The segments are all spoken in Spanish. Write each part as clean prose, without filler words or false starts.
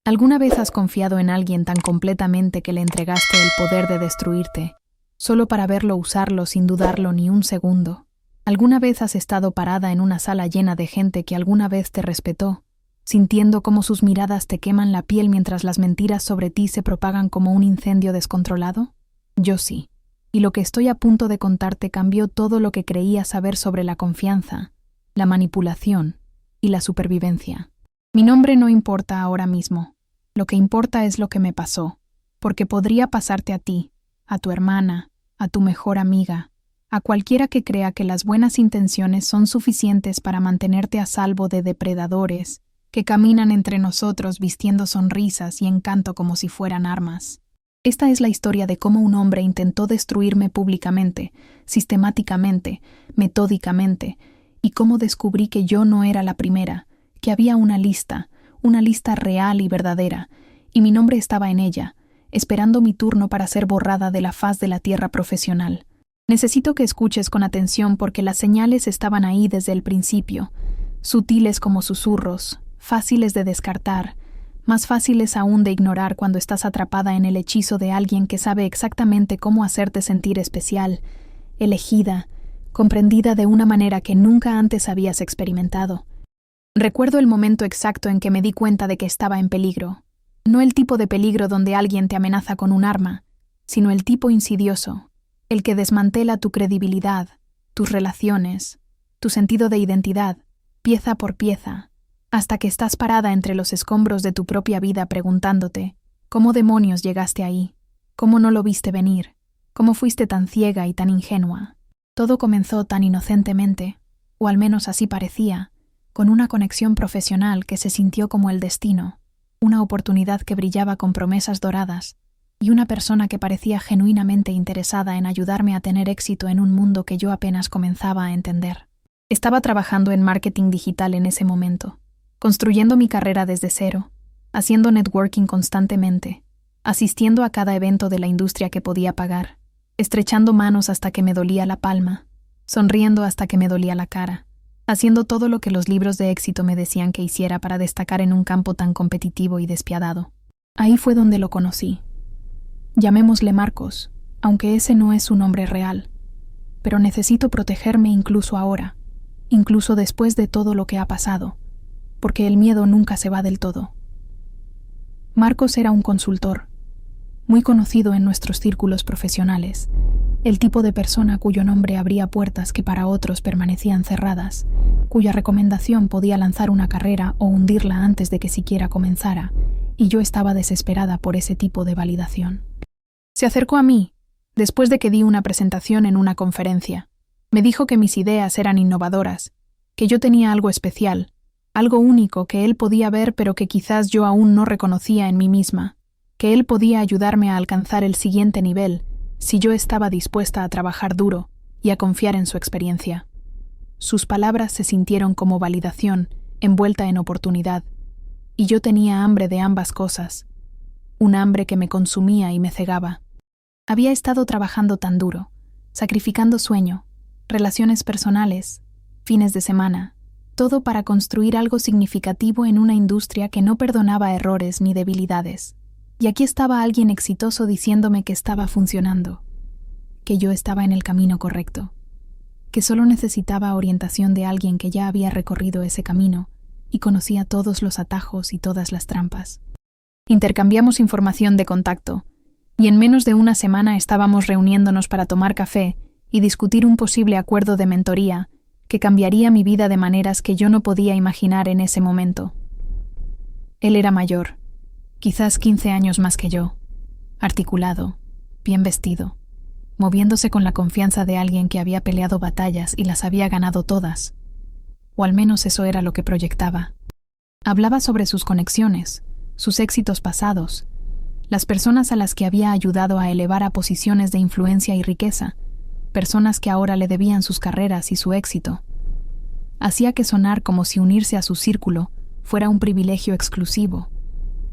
¿Alguna vez has confiado en alguien tan completamente que le entregaste el poder de destruirte, solo para verlo usarlo sin dudarlo ni un segundo? ¿Alguna vez has estado parada en una sala llena de gente que alguna vez te respetó, sintiendo cómo sus miradas te queman la piel mientras las mentiras sobre ti se propagan como un incendio descontrolado? Yo sí. Y lo que estoy a punto de contarte cambió todo lo que creía saber sobre la confianza, la manipulación y la supervivencia. Mi nombre no importa ahora mismo. Lo que importa es lo que me pasó, porque podría pasarte a ti, a tu hermana, a tu mejor amiga, a cualquiera que crea que las buenas intenciones son suficientes para mantenerte a salvo de depredadores que caminan entre nosotros vistiendo sonrisas y encanto como si fueran armas. Esta es la historia de cómo un hombre intentó destruirme públicamente, sistemáticamente, metódicamente, y cómo descubrí que yo no era la primera, que había una lista real y verdadera, y mi nombre estaba en ella, esperando mi turno para ser borrada de la faz de la tierra profesional. Necesito que escuches con atención porque las señales estaban ahí desde el principio, sutiles como susurros, fáciles de descartar, más fáciles aún de ignorar cuando estás atrapada en el hechizo de alguien que sabe exactamente cómo hacerte sentir especial, elegida, comprendida de una manera que nunca antes habías experimentado. Recuerdo el momento exacto en que me di cuenta de que estaba en peligro. No el tipo de peligro donde alguien te amenaza con un arma, sino el tipo insidioso, el que desmantela tu credibilidad, tus relaciones, tu sentido de identidad, pieza por pieza, hasta que estás parada entre los escombros de tu propia vida preguntándote, ¿cómo demonios llegaste ahí? ¿Cómo no lo viste venir? ¿Cómo fuiste tan ciega y tan ingenua? Todo comenzó tan inocentemente, o al menos así parecía, con una conexión profesional que se sintió como el destino, una oportunidad que brillaba con promesas doradas, y una persona que parecía genuinamente interesada en ayudarme a tener éxito en un mundo que yo apenas comenzaba a entender. Estaba trabajando en marketing digital en ese momento, construyendo mi carrera desde cero, haciendo networking constantemente, asistiendo a cada evento de la industria que podía pagar, estrechando manos hasta que me dolía la palma, sonriendo hasta que me dolía la cara, haciendo todo lo que los libros de éxito me decían que hiciera para destacar en un campo tan competitivo y despiadado. Ahí fue donde lo conocí. Llamémosle Marcos, aunque ese no es su nombre real. Pero necesito protegerme incluso ahora, incluso después de todo lo que ha pasado, porque el miedo nunca se va del todo. Marcos era un consultor, muy conocido en nuestros círculos profesionales, el tipo de persona cuyo nombre abría puertas que para otros permanecían cerradas, cuya recomendación podía lanzar una carrera o hundirla antes de que siquiera comenzara, y yo estaba desesperada por ese tipo de validación. Se acercó a mí, después de que di una presentación en una conferencia. Me dijo que mis ideas eran innovadoras, que yo tenía algo especial, algo único que él podía ver pero que quizás yo aún no reconocía en mí misma, que él podía ayudarme a alcanzar el siguiente nivel si yo estaba dispuesta a trabajar duro y a confiar en su experiencia. Sus palabras se sintieron como validación, envuelta en oportunidad, y yo tenía hambre de ambas cosas, un hambre que me consumía y me cegaba. Había estado trabajando tan duro, sacrificando sueño, relaciones personales, fines de semana, todo para construir algo significativo en una industria que no perdonaba errores ni debilidades. Y aquí estaba alguien exitoso diciéndome que estaba funcionando, que yo estaba en el camino correcto, que solo necesitaba orientación de alguien que ya había recorrido ese camino y conocía todos los atajos y todas las trampas. Intercambiamos información de contacto, y en menos de una semana estábamos reuniéndonos para tomar café y discutir un posible acuerdo de mentoría que cambiaría mi vida de maneras que yo no podía imaginar en ese momento. Él era mayor, quizás 15 años más que yo, articulado, bien vestido, moviéndose con la confianza de alguien que había peleado batallas y las había ganado todas, o al menos eso era lo que proyectaba. Hablaba sobre sus conexiones, sus éxitos pasados, las personas a las que había ayudado a elevar a posiciones de influencia y riqueza, personas que ahora le debían sus carreras y su éxito. Hacía que sonar como si unirse a su círculo fuera un privilegio exclusivo,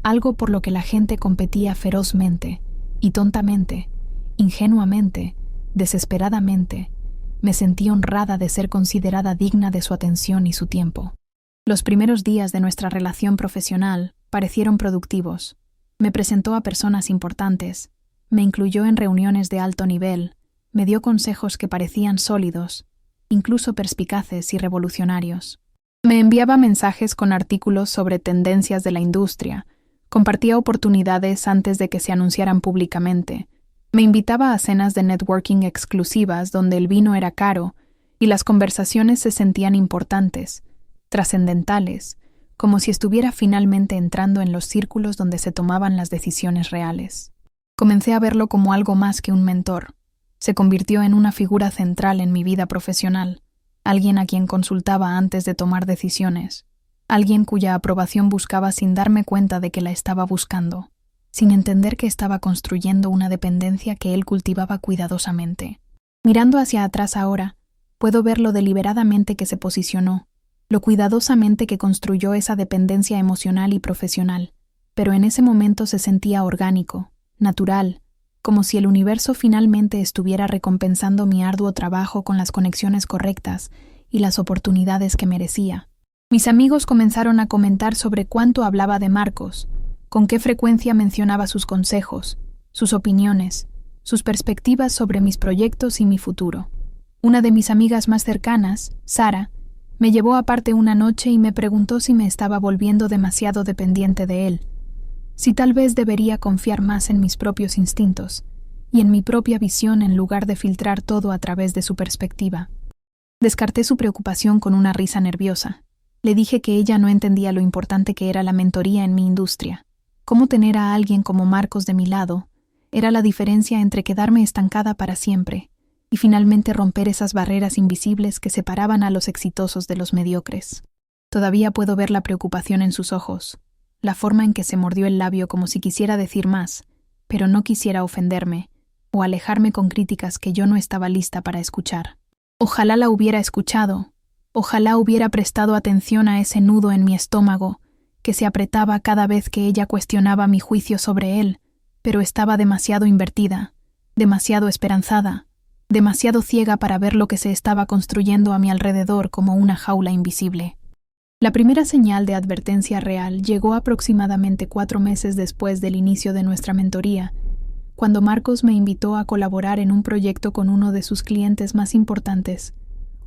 algo por lo que la gente competía ferozmente y tontamente, ingenuamente, desesperadamente. Me sentí honrada de ser considerada digna de su atención y su tiempo. Los primeros días de nuestra relación profesional, Parecieron productivos. Me presentó a personas importantes, me incluyó en reuniones de alto nivel, me dio consejos que parecían sólidos, incluso perspicaces y revolucionarios. Me enviaba mensajes con artículos sobre tendencias de la industria, compartía oportunidades antes de que se anunciaran públicamente, me invitaba a cenas de networking exclusivas donde el vino era caro y las conversaciones se sentían importantes, trascendentales, como si estuviera finalmente entrando en los círculos donde se tomaban las decisiones reales. Comencé a verlo como algo más que un mentor. Se convirtió en una figura central en mi vida profesional, alguien a quien consultaba antes de tomar decisiones, alguien cuya aprobación buscaba sin darme cuenta de que la estaba buscando, sin entender que estaba construyendo una dependencia que él cultivaba cuidadosamente. Mirando hacia atrás ahora, puedo ver lo deliberadamente que se posicionó, lo cuidadosamente que construyó esa dependencia emocional y profesional, pero en ese momento se sentía orgánico, natural, como si el universo finalmente estuviera recompensando mi arduo trabajo con las conexiones correctas y las oportunidades que merecía. Mis amigos comenzaron a comentar sobre cuánto hablaba de Marcos, con qué frecuencia mencionaba sus consejos, sus opiniones, sus perspectivas sobre mis proyectos y mi futuro. Una de mis amigas más cercanas, Sara, me llevó aparte una noche y me preguntó si me estaba volviendo demasiado dependiente de él, si tal vez debería confiar más en mis propios instintos y en mi propia visión en lugar de filtrar todo a través de su perspectiva. Descarté su preocupación con una risa nerviosa. Le dije que ella no entendía lo importante que era la mentoría en mi industria. Cómo tener a alguien como Marcos de mi lado era la diferencia entre quedarme estancada para siempre y finalmente romper esas barreras invisibles que separaban a los exitosos de los mediocres. Todavía puedo ver la preocupación en sus ojos, la forma en que se mordió el labio como si quisiera decir más, pero no quisiera ofenderme o alejarme con críticas que yo no estaba lista para escuchar. Ojalá la hubiera escuchado, ojalá hubiera prestado atención a ese nudo en mi estómago que se apretaba cada vez que ella cuestionaba mi juicio sobre él, pero estaba demasiado invertida, demasiado esperanzada, demasiado ciega para ver lo que se estaba construyendo a mi alrededor como una jaula invisible. La primera señal de advertencia real llegó aproximadamente 4 meses después del inicio de nuestra mentoría, cuando Marcos me invitó a colaborar en un proyecto con uno de sus clientes más importantes,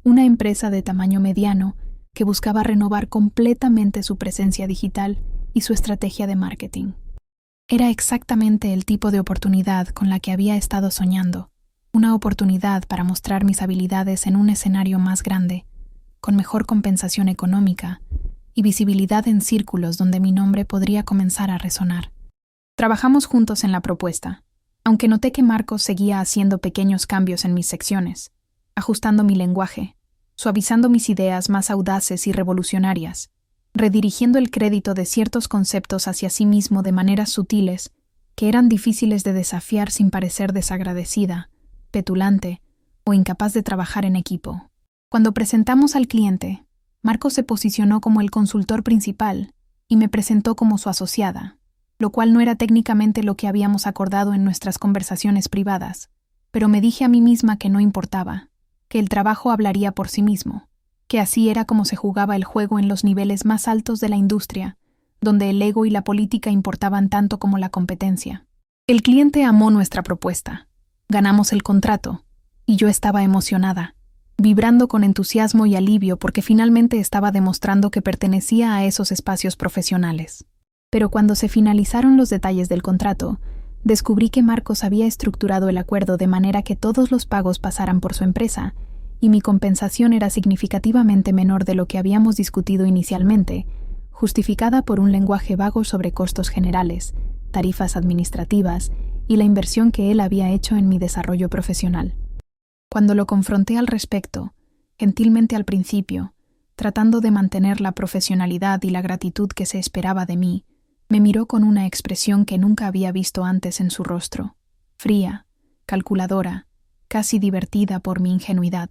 una empresa de tamaño mediano que buscaba renovar completamente su presencia digital y su estrategia de marketing. Era exactamente el tipo de oportunidad con la que había estado soñando, una oportunidad para mostrar mis habilidades en un escenario más grande, con mejor compensación económica y visibilidad en círculos donde mi nombre podría comenzar a resonar. Trabajamos juntos en la propuesta, aunque noté que Marcos seguía haciendo pequeños cambios en mis secciones, ajustando mi lenguaje, suavizando mis ideas más audaces y revolucionarias, redirigiendo el crédito de ciertos conceptos hacia sí mismo de maneras sutiles que eran difíciles de desafiar sin parecer desagradecida, petulante o incapaz de trabajar en equipo. Cuando presentamos al cliente, Marcos se posicionó como el consultor principal y me presentó como su asociada, lo cual no era técnicamente lo que habíamos acordado en nuestras conversaciones privadas, pero me dije a mí misma que no importaba, que el trabajo hablaría por sí mismo, que así era como se jugaba el juego en los niveles más altos de la industria, donde el ego y la política importaban tanto como la competencia. El cliente amó nuestra propuesta, ganamos el contrato, y yo estaba emocionada, vibrando con entusiasmo y alivio porque finalmente estaba demostrando que pertenecía a esos espacios profesionales. Pero cuando se finalizaron los detalles del contrato, descubrí que Marcos había estructurado el acuerdo de manera que todos los pagos pasaran por su empresa, y mi compensación era significativamente menor de lo que habíamos discutido inicialmente, justificada por un lenguaje vago sobre costos generales, tarifas administrativas y la inversión que él había hecho en mi desarrollo profesional. Cuando lo confronté al respecto, gentilmente al principio, tratando de mantener la profesionalidad y la gratitud que se esperaba de mí, me miró con una expresión que nunca había visto antes en su rostro, fría, calculadora, casi divertida por mi ingenuidad.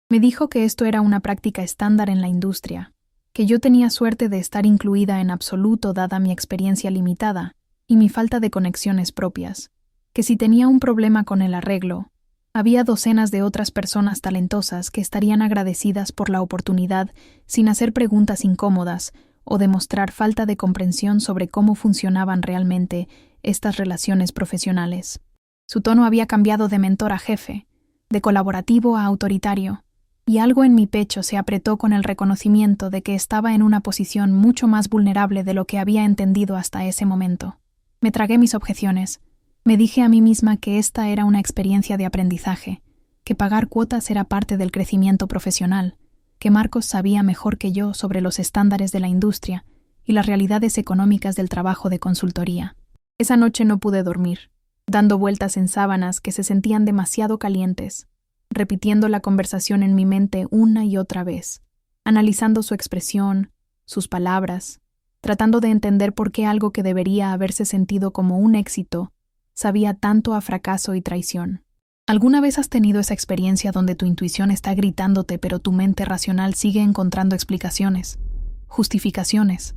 Me dijo que esto era una práctica estándar en la industria, que yo tenía suerte de estar incluida en absoluto dada mi experiencia limitada y mi falta de conexiones propias, que si tenía un problema con el arreglo, había docenas de otras personas talentosas que estarían agradecidas por la oportunidad sin hacer preguntas incómodas o demostrar falta de comprensión sobre cómo funcionaban realmente estas relaciones profesionales. Su tono había cambiado de mentor a jefe, de colaborativo a autoritario, y algo en mi pecho se apretó con el reconocimiento de que estaba en una posición mucho más vulnerable de lo que había entendido hasta ese momento. Me tragué mis objeciones. Me dije a mí misma que esta era una experiencia de aprendizaje, que pagar cuotas era parte del crecimiento profesional, que Marcos sabía mejor que yo sobre los estándares de la industria y las realidades económicas del trabajo de consultoría. Esa noche no pude dormir, dando vueltas en sábanas que se sentían demasiado calientes, repitiendo la conversación en mi mente una y otra vez, analizando su expresión, sus palabras, tratando de entender por qué algo que debería haberse sentido como un éxito sabía tanto a fracaso y traición. ¿Alguna vez has tenido esa experiencia donde tu intuición está gritándote pero tu mente racional sigue encontrando explicaciones, justificaciones,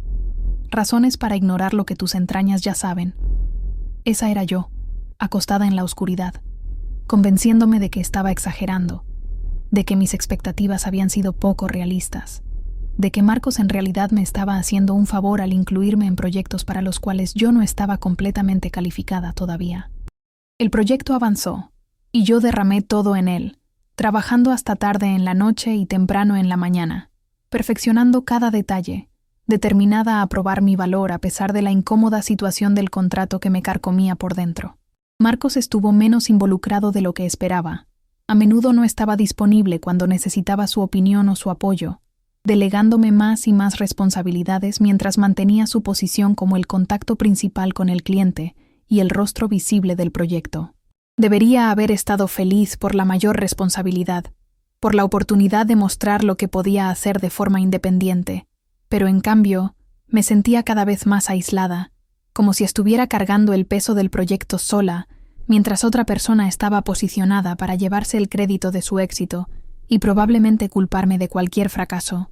razones para ignorar lo que tus entrañas ya saben? Esa era yo, acostada en la oscuridad, convenciéndome de que estaba exagerando, de que mis expectativas habían sido poco realistas, de que Marcos en realidad me estaba haciendo un favor al incluirme en proyectos para los cuales yo no estaba completamente calificada todavía. El proyecto avanzó, y yo derramé todo en él, trabajando hasta tarde en la noche y temprano en la mañana, perfeccionando cada detalle, determinada a probar mi valor a pesar de la incómoda situación del contrato que me carcomía por dentro. Marcos estuvo menos involucrado de lo que esperaba. A menudo no estaba disponible cuando necesitaba su opinión o su apoyo, delegándome más y más responsabilidades mientras mantenía su posición como el contacto principal con el cliente y el rostro visible del proyecto. Debería haber estado feliz por la mayor responsabilidad, por la oportunidad de mostrar lo que podía hacer de forma independiente, pero en cambio me sentía cada vez más aislada, como si estuviera cargando el peso del proyecto sola, mientras otra persona estaba posicionada para llevarse el crédito de su éxito y probablemente culparme de cualquier fracaso.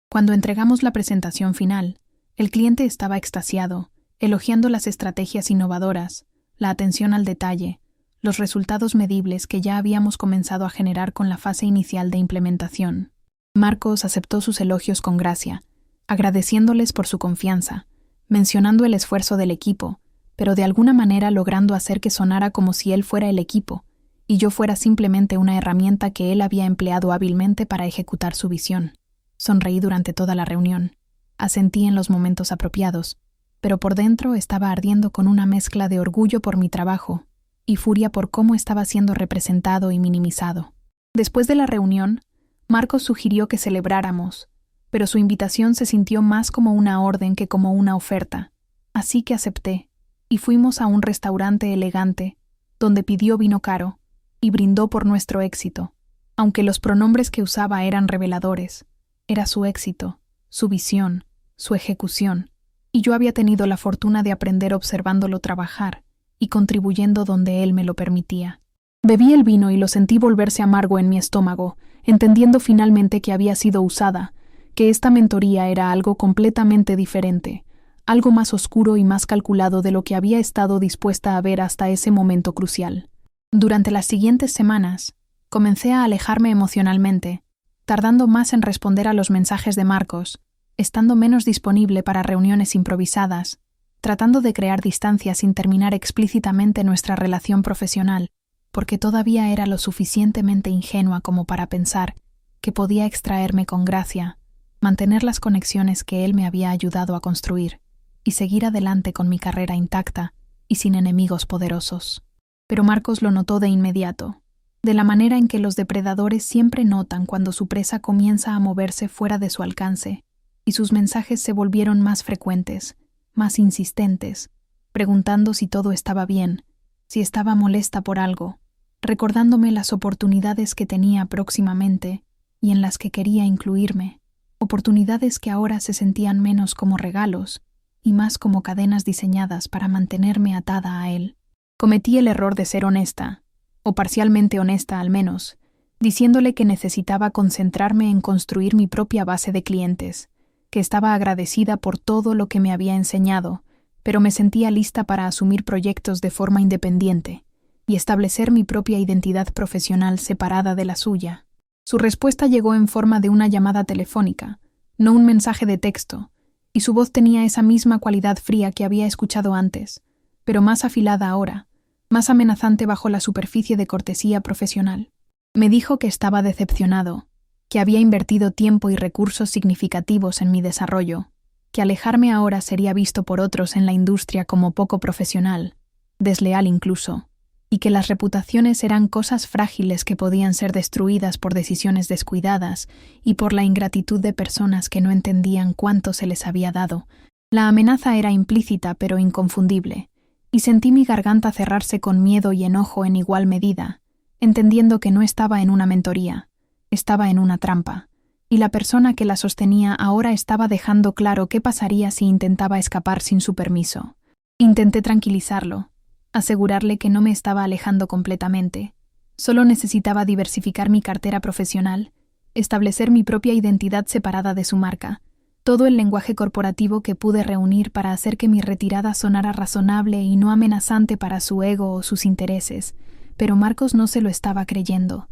Cuando entregamos la presentación final, el cliente estaba extasiado, elogiando las estrategias innovadoras, la atención al detalle, los resultados medibles que ya habíamos comenzado a generar con la fase inicial de implementación. Marcos aceptó sus elogios con gracia, agradeciéndoles por su confianza, mencionando el esfuerzo del equipo, pero de alguna manera logrando hacer que sonara como si él fuera el equipo y yo fuera simplemente una herramienta que él había empleado hábilmente para ejecutar su visión. Sonreí durante toda la reunión, asentí en los momentos apropiados, pero por dentro estaba ardiendo con una mezcla de orgullo por mi trabajo y furia por cómo estaba siendo representado y minimizado. Después de la reunión, Marcos sugirió que celebráramos, pero su invitación se sintió más como una orden que como una oferta, así que acepté, y fuimos a un restaurante elegante, donde pidió vino caro, y brindó por nuestro éxito. Aunque los pronombres que usaba eran reveladores, era su éxito, su visión, su ejecución, y yo había tenido la fortuna de aprender observándolo trabajar y contribuyendo donde él me lo permitía. Bebí el vino y lo sentí volverse amargo en mi estómago, entendiendo finalmente que había sido usada, que esta mentoría era algo completamente diferente, algo más oscuro y más calculado de lo que había estado dispuesta a ver hasta ese momento crucial. Durante las siguientes semanas, comencé a alejarme emocionalmente, tardando más en responder a los mensajes de Marcos, estando menos disponible para reuniones improvisadas, tratando de crear distancia sin terminar explícitamente nuestra relación profesional, porque todavía era lo suficientemente ingenua como para pensar que podía extraerme con gracia, mantener las conexiones que él me había ayudado a construir y seguir adelante con mi carrera intacta y sin enemigos poderosos. Pero Marcos lo notó de inmediato, de la manera en que los depredadores siempre notan cuando su presa comienza a moverse fuera de su alcance, y sus mensajes se volvieron más frecuentes, más insistentes, preguntando si todo estaba bien, si estaba molesta por algo, recordándome las oportunidades que tenía próximamente y en las que quería incluirme, oportunidades que ahora se sentían menos como regalos y más como cadenas diseñadas para mantenerme atada a él. Cometí el error de ser honesta, o parcialmente honesta al menos, diciéndole que necesitaba concentrarme en construir mi propia base de clientes, que estaba agradecida por todo lo que me había enseñado, pero me sentía lista para asumir proyectos de forma independiente y establecer mi propia identidad profesional separada de la suya. Su respuesta llegó en forma de una llamada telefónica, no un mensaje de texto, y su voz tenía esa misma cualidad fría que había escuchado antes, pero más afilada ahora, más amenazante bajo la superficie de cortesía profesional. Me dijo que estaba decepcionado, que había invertido tiempo y recursos significativos en mi desarrollo, que alejarme ahora sería visto por otros en la industria como poco profesional, desleal incluso, y que las reputaciones eran cosas frágiles que podían ser destruidas por decisiones descuidadas y por la ingratitud de personas que no entendían cuánto se les había dado. La amenaza era implícita pero inconfundible, y sentí mi garganta cerrarse con miedo y enojo en igual medida, entendiendo que no estaba en una mentoría, estaba en una trampa, y la persona que la sostenía ahora estaba dejando claro qué pasaría si intentaba escapar sin su permiso. Intenté tranquilizarlo, asegurarle que no me estaba alejando completamente. Solo necesitaba diversificar mi cartera profesional, establecer mi propia identidad separada de su marca, todo el lenguaje corporativo que pude reunir para hacer que mi retirada sonara razonable y no amenazante para su ego o sus intereses, pero Marcos no se lo estaba creyendo.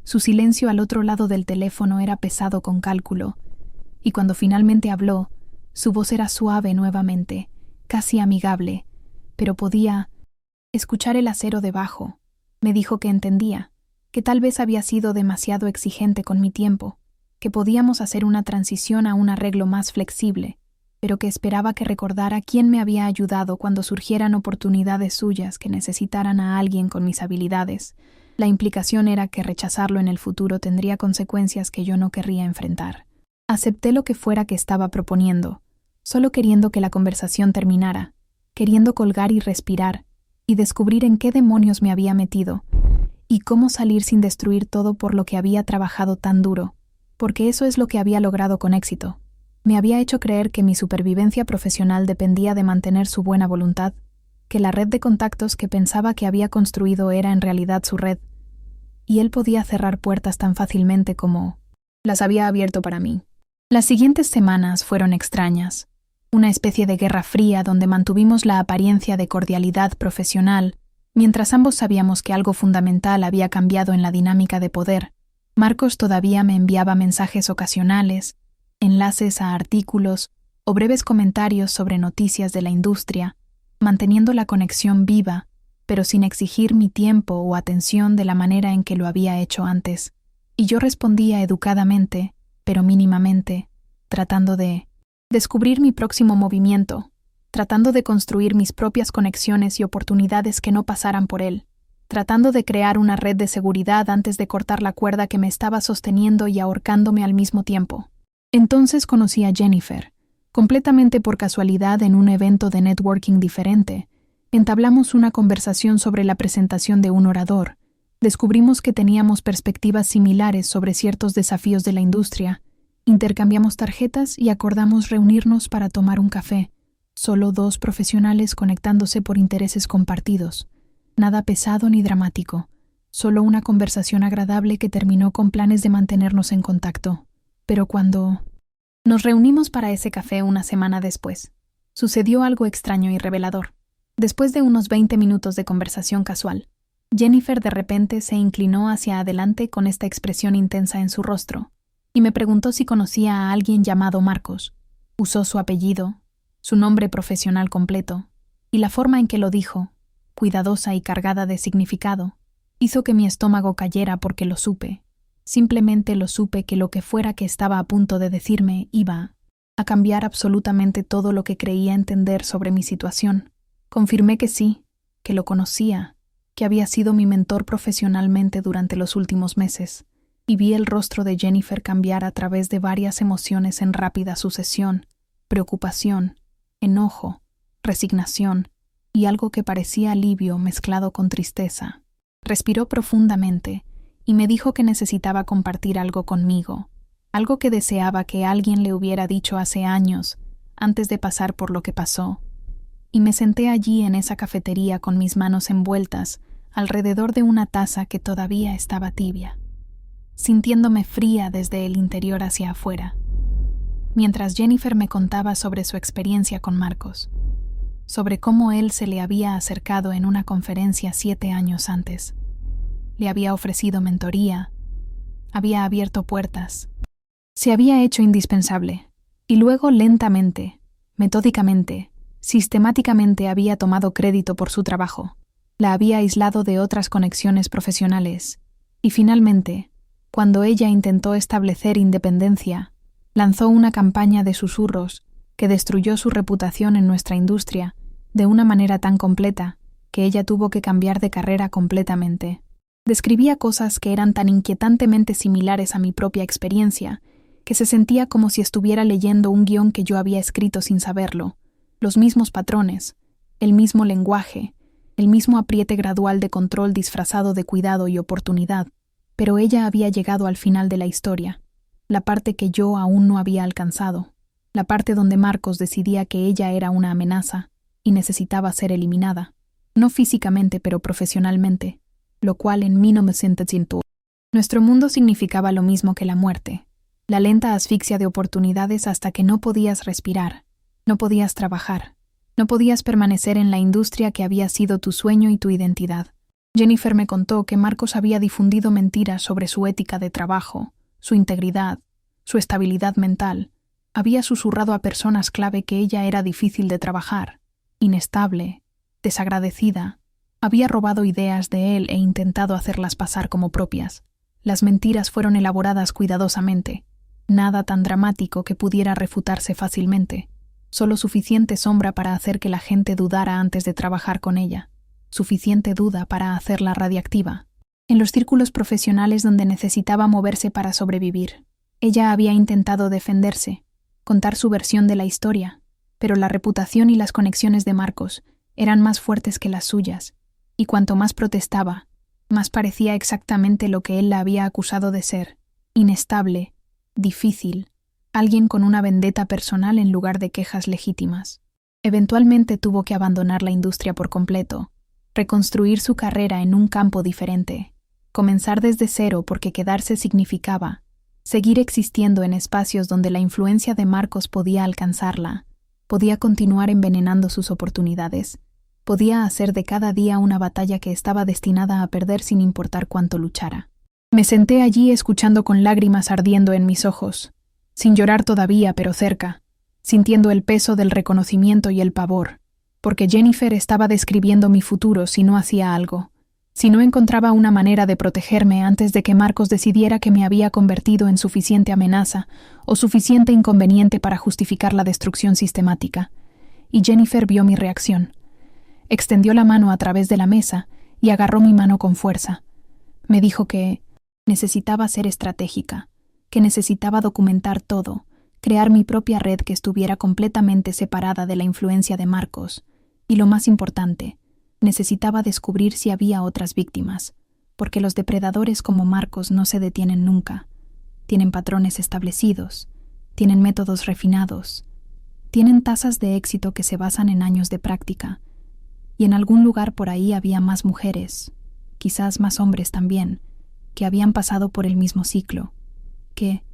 Su silencio al otro lado del teléfono era pesado con cálculo, y cuando finalmente habló, su voz era suave nuevamente, casi amigable, pero podía escuchar el acero debajo. Me dijo que entendía, que tal vez había sido demasiado exigente con mi tiempo, que podíamos hacer una transición a un arreglo más flexible, pero que esperaba que recordara quién me había ayudado cuando surgieran oportunidades suyas que necesitaran a alguien con mis habilidades. La implicación era que rechazarlo en el futuro tendría consecuencias que yo no querría enfrentar. Acepté lo que fuera que estaba proponiendo, solo queriendo que la conversación terminara, queriendo colgar y respirar, y descubrir en qué demonios me había metido, y cómo salir sin destruir todo por lo que había trabajado tan duro, porque eso es lo que había logrado con éxito. Me había hecho creer que mi supervivencia profesional dependía de mantener su buena voluntad, que la red de contactos que pensaba que había construido era en realidad su red, y él podía cerrar puertas tan fácilmente como las había abierto para mí. Las siguientes semanas fueron extrañas, una especie de guerra fría donde mantuvimos la apariencia de cordialidad profesional, mientras ambos sabíamos que algo fundamental había cambiado en la dinámica de poder. Marcos todavía me enviaba mensajes ocasionales, enlaces a artículos o breves comentarios sobre noticias de la industria, manteniendo la conexión viva, pero sin exigir mi tiempo o atención de la manera en que lo había hecho antes. Y yo respondía educadamente, pero mínimamente, tratando de descubrir mi próximo movimiento, tratando de construir mis propias conexiones y oportunidades que no pasaran por él, tratando de crear una red de seguridad antes de cortar la cuerda que me estaba sosteniendo y ahorcándome al mismo tiempo. Entonces conocí a Jennifer, completamente por casualidad en un evento de networking diferente. Entablamos una conversación sobre la presentación de un orador. Descubrimos que teníamos perspectivas similares sobre ciertos desafíos de la industria. Intercambiamos tarjetas y acordamos reunirnos para tomar un café. Solo dos profesionales conectándose por intereses compartidos. Nada pesado ni dramático. Solo una conversación agradable que terminó con planes de mantenernos en contacto. Pero cuando nos reunimos para ese café una semana después, sucedió algo extraño y revelador. Después de unos 20 minutos de conversación casual, Jennifer de repente se inclinó hacia adelante con esta expresión intensa en su rostro y me preguntó si conocía a alguien llamado Marcos. Usó su apellido, su nombre profesional completo, y la forma en que lo dijo, cuidadosa y cargada de significado, hizo que mi estómago cayera porque lo supe. Simplemente lo supe que lo que fuera que estaba a punto de decirme iba a cambiar absolutamente todo lo que creía entender sobre mi situación. Confirmé que sí, que lo conocía, que había sido mi mentor profesionalmente durante los últimos meses, y vi el rostro de Jennifer cambiar a través de varias emociones en rápida sucesión: preocupación, enojo, resignación y algo que parecía alivio mezclado con tristeza. Respiró profundamente y me dijo que necesitaba compartir algo conmigo, algo que deseaba que alguien le hubiera dicho hace años, antes de pasar por lo que pasó. Y me senté allí en esa cafetería con mis manos envueltas alrededor de una taza que todavía estaba tibia, sintiéndome fría desde el interior hacia afuera, mientras Jennifer me contaba sobre su experiencia con Marcos, sobre cómo él se le había acercado en una conferencia 7 años antes. Le había ofrecido mentoría, había abierto puertas, se había hecho indispensable, y luego lentamente, Metódicamente, sistemáticamente había tomado crédito por su trabajo, la había aislado de otras conexiones profesionales, y finalmente, cuando ella intentó establecer independencia, lanzó una campaña de susurros que destruyó su reputación en nuestra industria de una manera tan completa que ella tuvo que cambiar de carrera completamente. Describía cosas que eran tan inquietantemente similares a mi propia experiencia que se sentía como si estuviera leyendo un guión que yo había escrito sin saberlo, los mismos patrones, el mismo lenguaje, el mismo apriete gradual de control disfrazado de cuidado y oportunidad, pero ella había llegado al final de la historia, la parte que yo aún no había alcanzado, la parte donde Marcos decidía que ella era una amenaza y necesitaba ser eliminada, no físicamente pero profesionalmente, lo cual en mí no me siento. Nuestro mundo significaba lo mismo que la muerte, la lenta asfixia de oportunidades hasta que no podías respirar, no podías trabajar, no podías permanecer en la industria que había sido tu sueño y tu identidad. Jennifer me contó que Marcos había difundido mentiras sobre su ética de trabajo, su integridad, su estabilidad mental. Había susurrado a personas clave que ella era difícil de trabajar, inestable, desagradecida. Había robado ideas de él e intentado hacerlas pasar como propias. Las mentiras fueron elaboradas cuidadosamente. Nada tan dramático que pudiera refutarse fácilmente. Solo suficiente sombra para hacer que la gente dudara antes de trabajar con ella. Suficiente duda para hacerla radiactiva. En los círculos profesionales donde necesitaba moverse para sobrevivir, ella había intentado defenderse, contar su versión de la historia, pero la reputación y las conexiones de Marcos eran más fuertes que las suyas, y cuanto más protestaba, más parecía exactamente lo que él la había acusado de ser: inestable, difícil, alguien con una vendetta personal en lugar de quejas legítimas. Eventualmente tuvo que abandonar la industria por completo, reconstruir su carrera en un campo diferente, comenzar desde cero porque quedarse significaba seguir existiendo en espacios donde la influencia de Marcos podía alcanzarla, podía continuar envenenando sus oportunidades, podía hacer de cada día una batalla que estaba destinada a perder sin importar cuánto luchara. Me senté allí escuchando con lágrimas ardiendo en mis ojos, sin llorar todavía pero cerca, sintiendo el peso del reconocimiento y el pavor, porque Jennifer estaba describiendo mi futuro si no hacía algo, si no encontraba una manera de protegerme antes de que Marcos decidiera que me había convertido en suficiente amenaza o suficiente inconveniente para justificar la destrucción sistemática. Y Jennifer vio mi reacción. Extendió la mano a través de la mesa y agarró mi mano con fuerza. Me dijo que necesitaba ser estratégica, que necesitaba documentar todo, crear mi propia red que estuviera completamente separada de la influencia de Marcos, y lo más importante, necesitaba descubrir si había otras víctimas, porque los depredadores como Marcos no se detienen nunca. Tienen patrones establecidos, tienen métodos refinados, tienen tasas de éxito que se basan en años de práctica, y en algún lugar por ahí había más mujeres, quizás más hombres también, que habían pasado por el mismo ciclo, que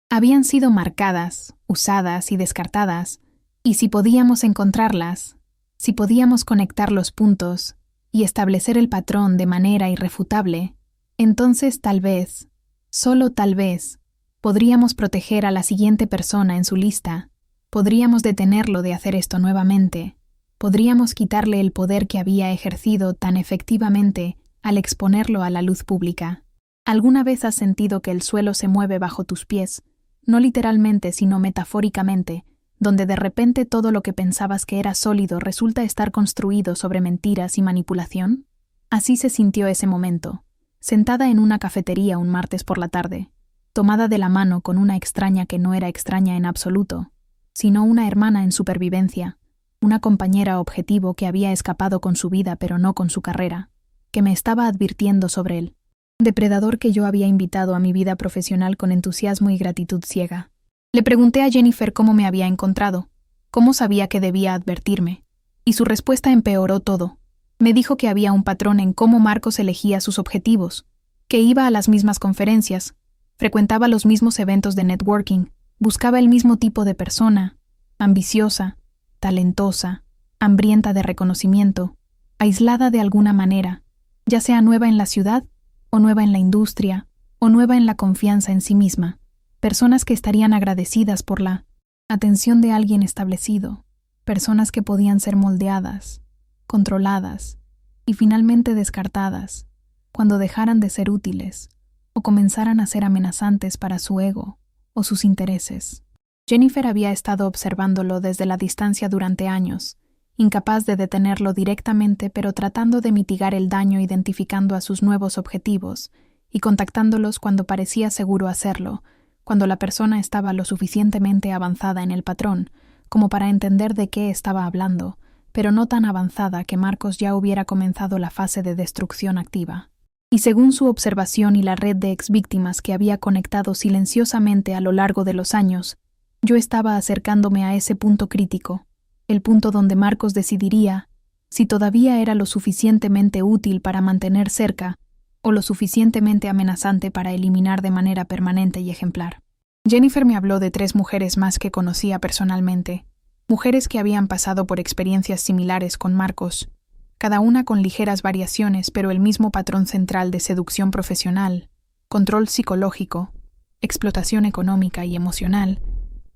habían sido marcadas, usadas y descartadas, y si podíamos encontrarlas, si podíamos conectar los puntos y establecer el patrón de manera irrefutable, entonces tal vez, solo tal vez, podríamos proteger a la siguiente persona en su lista, podríamos detenerlo de hacer esto nuevamente, podríamos quitarle el poder que había ejercido tan efectivamente al exponerlo a la luz pública. ¿Alguna vez has sentido que el suelo se mueve bajo tus pies, no literalmente sino metafóricamente, donde de repente todo lo que pensabas que era sólido resulta estar construido sobre mentiras y manipulación? Así se sintió ese momento, sentada en una cafetería un martes por la tarde, tomada de la mano con una extraña que no era extraña en absoluto, sino una hermana en supervivencia, una compañera objetivo que había escapado con su vida pero no con su carrera, que me estaba advirtiendo sobre él. Depredador que yo había invitado a mi vida profesional con entusiasmo y gratitud ciega. Le pregunté a Jennifer cómo me había encontrado, cómo sabía que debía advertirme, y su respuesta empeoró todo. Me dijo que había un patrón en cómo Marcos elegía sus objetivos, que iba a las mismas conferencias, frecuentaba los mismos eventos de networking, buscaba el mismo tipo de persona, ambiciosa, talentosa, hambrienta de reconocimiento, aislada de alguna manera, ya sea nueva en la ciudad, o nueva en la industria, o nueva en la confianza en sí misma. Personas que estarían agradecidas por la atención de alguien establecido, personas que podían ser moldeadas, controladas y finalmente descartadas cuando dejaran de ser útiles o comenzaran a ser amenazantes para su ego o sus intereses. Jennifer había estado observándolo desde la distancia durante años, incapaz de detenerlo directamente, pero tratando de mitigar el daño identificando a sus nuevos objetivos y contactándolos cuando parecía seguro hacerlo, cuando la persona estaba lo suficientemente avanzada en el patrón como para entender de qué estaba hablando, pero no tan avanzada que Marcos ya hubiera comenzado la fase de destrucción activa. Y según su observación y la red de exvíctimas que había conectado silenciosamente a lo largo de los años, yo estaba acercándome a ese punto crítico, el punto donde Marcos decidiría si todavía era lo suficientemente útil para mantener cerca o lo suficientemente amenazante para eliminar de manera permanente y ejemplar. Jennifer me habló de 3 mujeres más que conocía personalmente, mujeres que habían pasado por experiencias similares con Marcos, cada una con ligeras variaciones, pero el mismo patrón central de seducción profesional, control psicológico, explotación económica y emocional,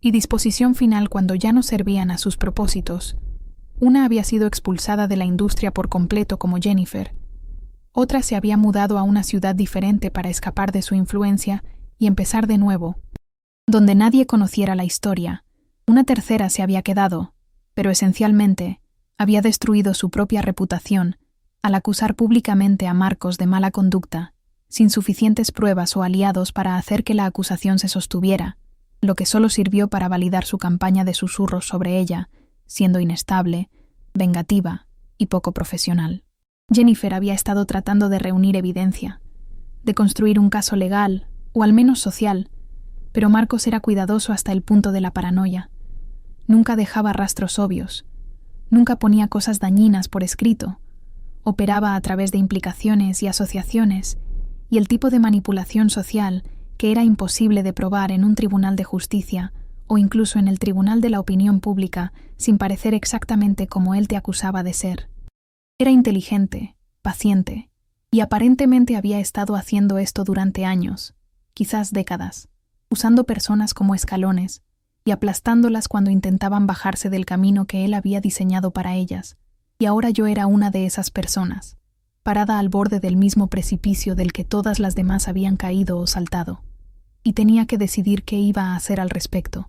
y disposición final cuando ya no servían a sus propósitos. Una había sido expulsada de la industria por completo como Jennifer. Otra se había mudado a una ciudad diferente para escapar de su influencia y empezar de nuevo, donde nadie conociera la historia. Una tercera se había quedado, pero esencialmente había destruido su propia reputación al acusar públicamente a Marcos de mala conducta, sin suficientes pruebas o aliados para hacer que la acusación se sostuviera, lo que solo sirvió para validar su campaña de susurros sobre ella, siendo inestable, vengativa y poco profesional. Jennifer había estado tratando de reunir evidencia, de construir un caso legal, o al menos social, pero Marcos era cuidadoso hasta el punto de la paranoia. Nunca dejaba rastros obvios, nunca ponía cosas dañinas por escrito, operaba a través de implicaciones y asociaciones, y el tipo de manipulación social que era imposible de probar en un tribunal de justicia o incluso en el tribunal de la opinión pública sin parecer exactamente como él te acusaba de ser. Era inteligente, paciente, y aparentemente había estado haciendo esto durante años, quizás décadas, usando personas como escalones y aplastándolas cuando intentaban bajarse del camino que él había diseñado para ellas, y ahora yo era una de esas personas, parada al borde del mismo precipicio del que todas las demás habían caído o saltado, y tenía que decidir qué iba a hacer al respecto,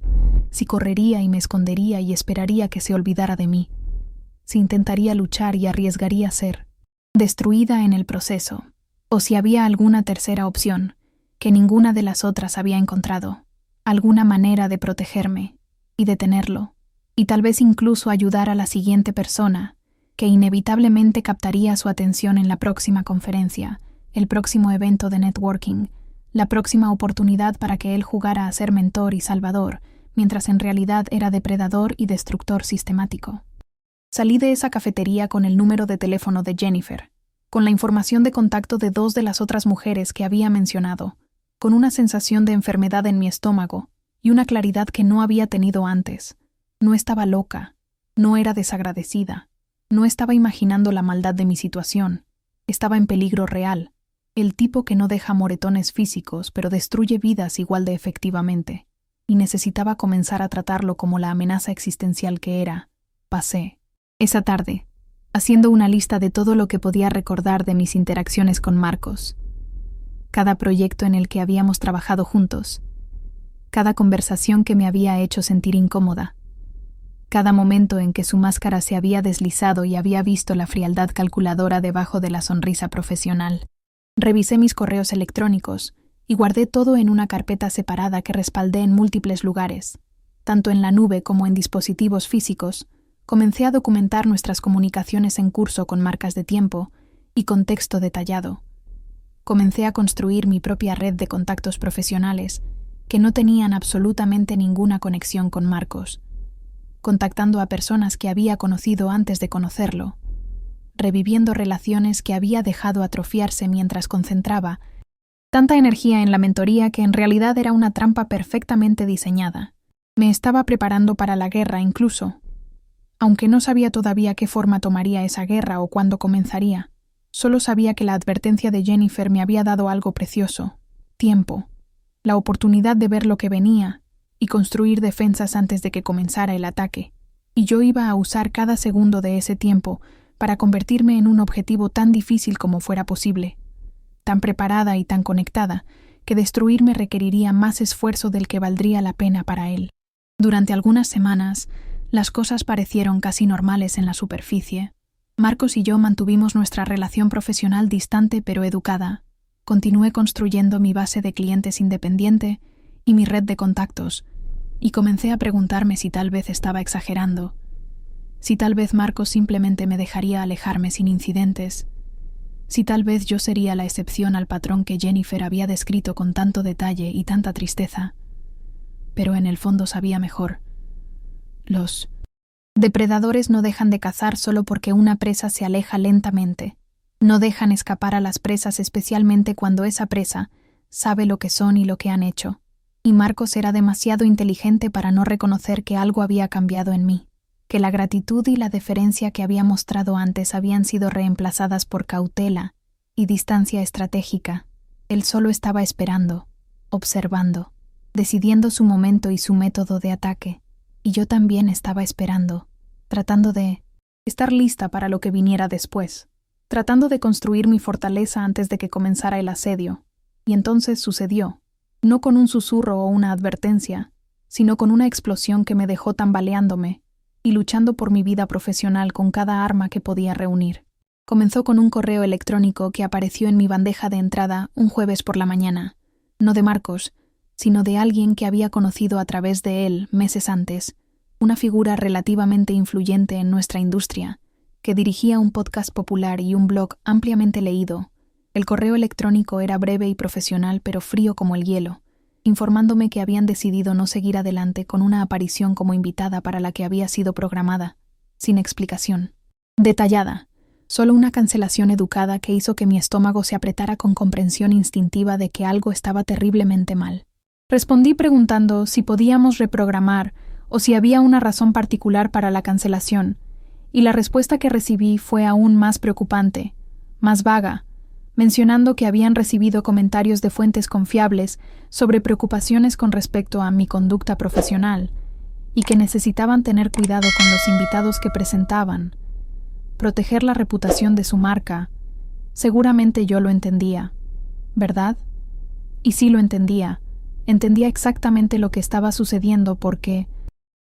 si correría y me escondería y esperaría que se olvidara de mí, si intentaría luchar y arriesgaría ser destruida en el proceso, o si había alguna tercera opción que ninguna de las otras había encontrado, alguna manera de protegerme y detenerlo, y tal vez incluso ayudar a la siguiente persona que inevitablemente captaría su atención en la próxima conferencia, el próximo evento de networking, la próxima oportunidad para que él jugara a ser mentor y salvador, mientras en realidad era depredador y destructor sistemático. Salí de esa cafetería con el número de teléfono de Jennifer, con la información de contacto de 2 de las otras mujeres que había mencionado, con una sensación de enfermedad en mi estómago y una claridad que no había tenido antes. No estaba loca, no era desagradecida, no estaba imaginando la maldad de mi situación, estaba en peligro real, el tipo que no deja moretones físicos pero destruye vidas igual de efectivamente, y necesitaba comenzar a tratarlo como la amenaza existencial que era. Pasé esa tarde haciendo una lista de todo lo que podía recordar de mis interacciones con Marcos, cada proyecto en el que habíamos trabajado juntos, cada conversación que me había hecho sentir incómoda, cada momento en que su máscara se había deslizado y había visto la frialdad calculadora debajo de la sonrisa profesional. Revisé mis correos electrónicos y guardé todo en una carpeta separada que respaldé en múltiples lugares. Tanto en la nube como en dispositivos físicos, comencé a documentar nuestras comunicaciones en curso con marcas de tiempo y contexto detallado. Comencé a construir mi propia red de contactos profesionales que no tenían absolutamente ninguna conexión con Marcos, contactando a personas que había conocido antes de conocerlo, reviviendo relaciones que había dejado atrofiarse mientras concentraba tanta energía en la mentoría que en realidad era una trampa perfectamente diseñada. Me estaba preparando para la guerra incluso, aunque no sabía todavía qué forma tomaría esa guerra o cuándo comenzaría. Solo sabía que la advertencia de Jennifer me había dado algo precioso: tiempo, la oportunidad de ver lo que venía y construir defensas antes de que comenzara el ataque. y yo iba a usar cada segundo de ese tiempo para convertirme en un objetivo tan difícil como fuera posible, tan preparada y tan conectada, que destruirme requeriría más esfuerzo del que valdría la pena para él. Durante algunas semanas, las cosas parecieron casi normales en la superficie. Marcos y yo mantuvimos nuestra relación profesional distante pero educada. Continué construyendo mi base de clientes independiente y mi red de contactos, y comencé a preguntarme si tal vez estaba exagerando, si tal vez Marcos simplemente me dejaría alejarme sin incidentes, si tal vez yo sería la excepción al patrón que Jennifer había descrito con tanto detalle y tanta tristeza. Pero en el fondo sabía mejor. Los depredadores no dejan de cazar solo porque una presa se aleja lentamente. No dejan escapar a las presas, especialmente cuando esa presa sabe lo que son y lo que han hecho. Y Marcos era demasiado inteligente para no reconocer que algo había cambiado en mí, que la gratitud y la deferencia que había mostrado antes habían sido reemplazadas por cautela y distancia estratégica. Él solo estaba esperando, observando, decidiendo su momento y su método de ataque, y yo también estaba esperando, tratando de estar lista para lo que viniera después, tratando de construir mi fortaleza antes de que comenzara el asedio. Y entonces sucedió, no con un susurro o una advertencia, sino con una explosión que me dejó tambaleándome y luchando por mi vida profesional con cada arma que podía reunir. Comenzó con un correo electrónico que apareció en mi bandeja de entrada un jueves por la mañana, no de Marcos, sino de alguien que había conocido a través de él meses antes, una figura relativamente influyente en nuestra industria, que dirigía un podcast popular y un blog ampliamente leído. El correo electrónico era breve y profesional, pero frío como el hielo, informándome que habían decidido no seguir adelante con una aparición como invitada para la que había sido programada, sin explicación detallada, solo una cancelación educada que hizo que mi estómago se apretara con comprensión instintiva de que algo estaba terriblemente mal. Respondí preguntando si podíamos reprogramar o si había una razón particular para la cancelación, y la respuesta que recibí fue aún más preocupante, más vaga, mencionando que habían recibido comentarios de fuentes confiables sobre preocupaciones con respecto a mi conducta profesional y que necesitaban tener cuidado con los invitados que presentaban, proteger la reputación de su marca. Seguramente yo lo entendía, ¿verdad? Y sí lo entendía. Entendía exactamente lo que estaba sucediendo porque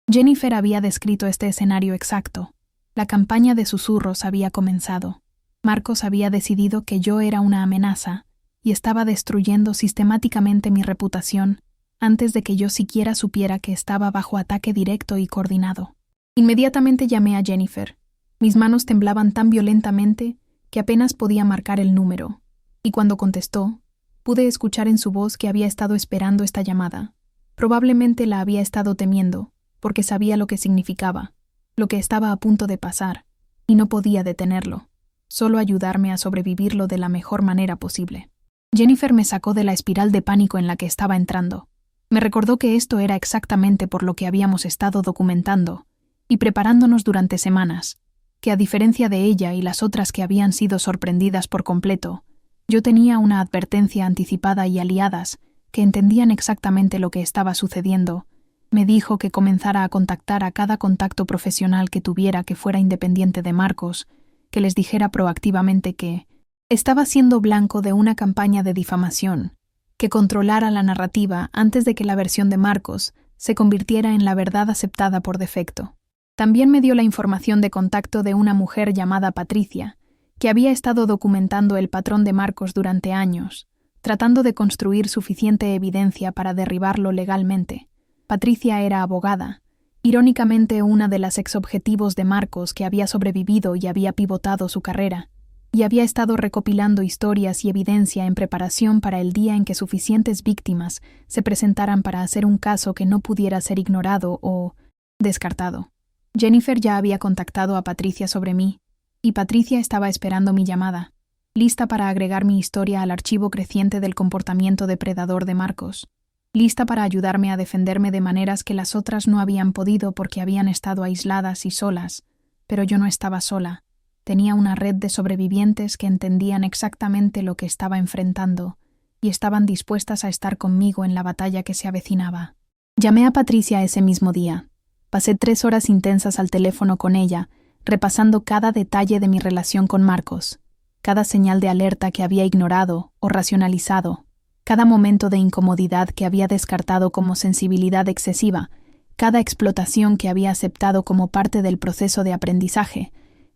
Jennifer había descrito este escenario exacto. La campaña de susurros había comenzado. Marcos había decidido que yo era una amenaza y estaba destruyendo sistemáticamente mi reputación antes de que yo siquiera supiera que estaba bajo ataque directo y coordinado. Inmediatamente llamé a Jennifer. Mis manos temblaban tan violentamente que apenas podía marcar el número, y cuando contestó, pude escuchar en su voz que había estado esperando esta llamada. Probablemente la había estado temiendo, porque sabía lo que significaba, lo que estaba a punto de pasar, y no podía detenerlo, solo ayudarme a sobrevivirlo de la mejor manera posible. Jennifer me sacó de la espiral de pánico en la que estaba entrando. Me recordó que esto era exactamente por lo que habíamos estado documentando y preparándonos durante semanas, que a diferencia de ella y las otras que habían sido sorprendidas por completo, yo tenía una advertencia anticipada y aliadas que entendían exactamente lo que estaba sucediendo. Me dijo que comenzara a contactar a cada contacto profesional que tuviera que fuera independiente de Marcos, que les dijera proactivamente que estaba siendo blanco de una campaña de difamación, que controlara la narrativa antes de que la versión de Marcos se convirtiera en la verdad aceptada por defecto. También me dio la información de contacto de una mujer llamada Patricia, que había estado documentando el patrón de Marcos durante años, tratando de construir suficiente evidencia para derribarlo legalmente. Patricia era abogada, irónicamente una de las exobjetivos de Marcos que había sobrevivido y había pivotado su carrera, y había estado recopilando historias y evidencia en preparación para el día en que suficientes víctimas se presentaran para hacer un caso que no pudiera ser ignorado o descartado. Jennifer ya había contactado a Patricia sobre mí, y Patricia estaba esperando mi llamada, lista para agregar mi historia al archivo creciente del comportamiento depredador de Marcos, lista para ayudarme a defenderme de maneras que las otras no habían podido porque habían estado aisladas y solas, pero yo no estaba sola. Tenía una red de sobrevivientes que entendían exactamente lo que estaba enfrentando y estaban dispuestas a estar conmigo en la batalla que se avecinaba. Llamé a Patricia ese mismo día. Pasé 3 horas intensas al teléfono con ella, repasando cada detalle de mi relación con Marcos, cada señal de alerta que había ignorado o racionalizado, cada momento de incomodidad que había descartado como sensibilidad excesiva, cada explotación que había aceptado como parte del proceso de aprendizaje,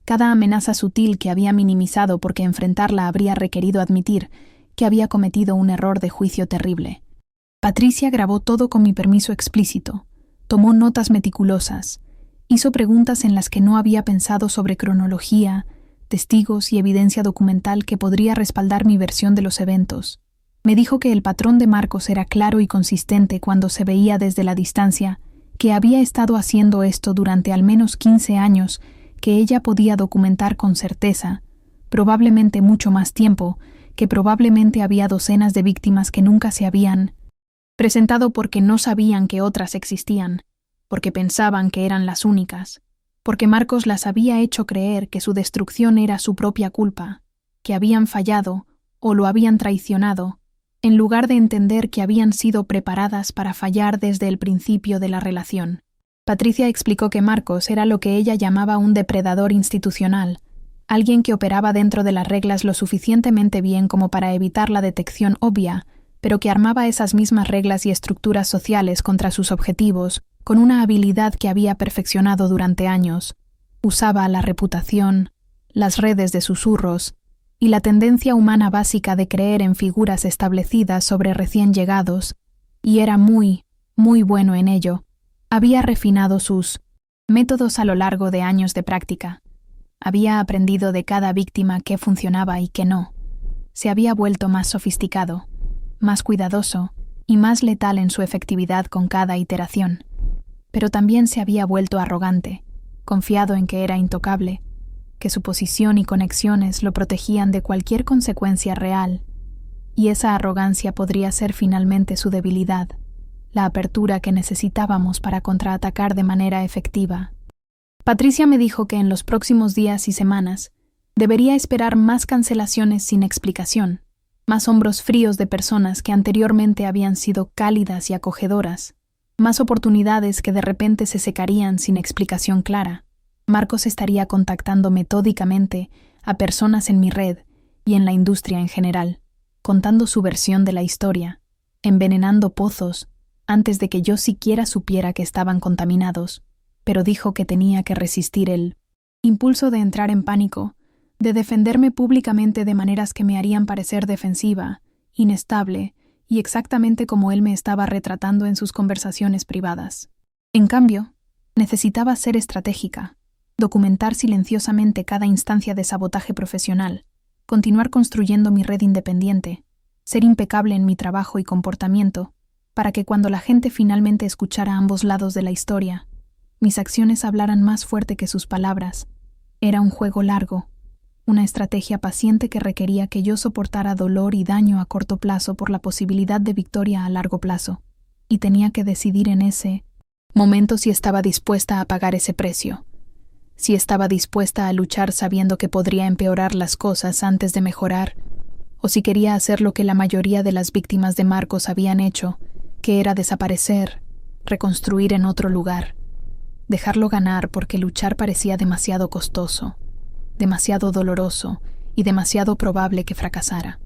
cada amenaza sutil que había minimizado porque enfrentarla habría requerido admitir que había cometido un error de juicio terrible. Patricia grabó todo con mi permiso explícito, tomó notas meticulosas, hizo preguntas en las que no había pensado sobre cronología, testigos y evidencia documental que podría respaldar mi versión de los eventos. Me dijo que el patrón de Marcos era claro y consistente cuando se veía desde la distancia, que había estado haciendo esto durante al menos 15 años, que ella podía documentar con certeza, probablemente mucho más tiempo, que probablemente había docenas de víctimas que nunca se habían presentado porque no sabían que otras existían, porque pensaban que eran las únicas, porque Marcos las había hecho creer que su destrucción era su propia culpa, que habían fallado o lo habían traicionado, en lugar de entender que habían sido preparadas para fallar desde el principio de la relación. Patricia explicó que Marcos era lo que ella llamaba un depredador institucional, alguien que operaba dentro de las reglas lo suficientemente bien como para evitar la detección obvia, pero que armaba esas mismas reglas y estructuras sociales contra sus objetivos con una habilidad que había perfeccionado durante años. Usaba la reputación, las redes de susurros y la tendencia humana básica de creer en figuras establecidas sobre recién llegados, y era muy, muy bueno en ello. Había refinado sus métodos a lo largo de años de práctica. Había aprendido de cada víctima qué funcionaba y qué no. Se había vuelto más sofisticado, más cuidadoso y más letal en su efectividad con cada iteración. Pero también se había vuelto arrogante, confiado en que era intocable, que su posición y conexiones lo protegían de cualquier consecuencia real, y esa arrogancia podría ser finalmente su debilidad, la apertura que necesitábamos para contraatacar de manera efectiva. Patricia me dijo que en los próximos días y semanas debería esperar más cancelaciones sin explicación, más hombros fríos de personas que anteriormente habían sido cálidas y acogedoras, más oportunidades que de repente se secarían sin explicación clara. Marcos estaría contactando metódicamente a personas en mi red y en la industria en general, contando su versión de la historia, envenenando pozos antes de que yo siquiera supiera que estaban contaminados, pero dijo que tenía que resistir el impulso de entrar en pánico, de defenderme públicamente de maneras que me harían parecer defensiva, inestable y exactamente como él me estaba retratando en sus conversaciones privadas. En cambio, necesitaba ser estratégica, documentar silenciosamente cada instancia de sabotaje profesional, continuar construyendo mi red independiente, ser impecable en mi trabajo y comportamiento, para que cuando la gente finalmente escuchara ambos lados de la historia, mis acciones hablaran más fuerte que sus palabras. Era un juego largo, una estrategia paciente que requería que yo soportara dolor y daño a corto plazo por la posibilidad de victoria a largo plazo, y tenía que decidir en ese momento si estaba dispuesta a pagar ese precio, si estaba dispuesta a luchar sabiendo que podría empeorar las cosas antes de mejorar, o si quería hacer lo que la mayoría de las víctimas de Marcos habían hecho, que era desaparecer, reconstruir en otro lugar, dejarlo ganar porque luchar parecía demasiado costoso, demasiado doloroso y demasiado probable que fracasara.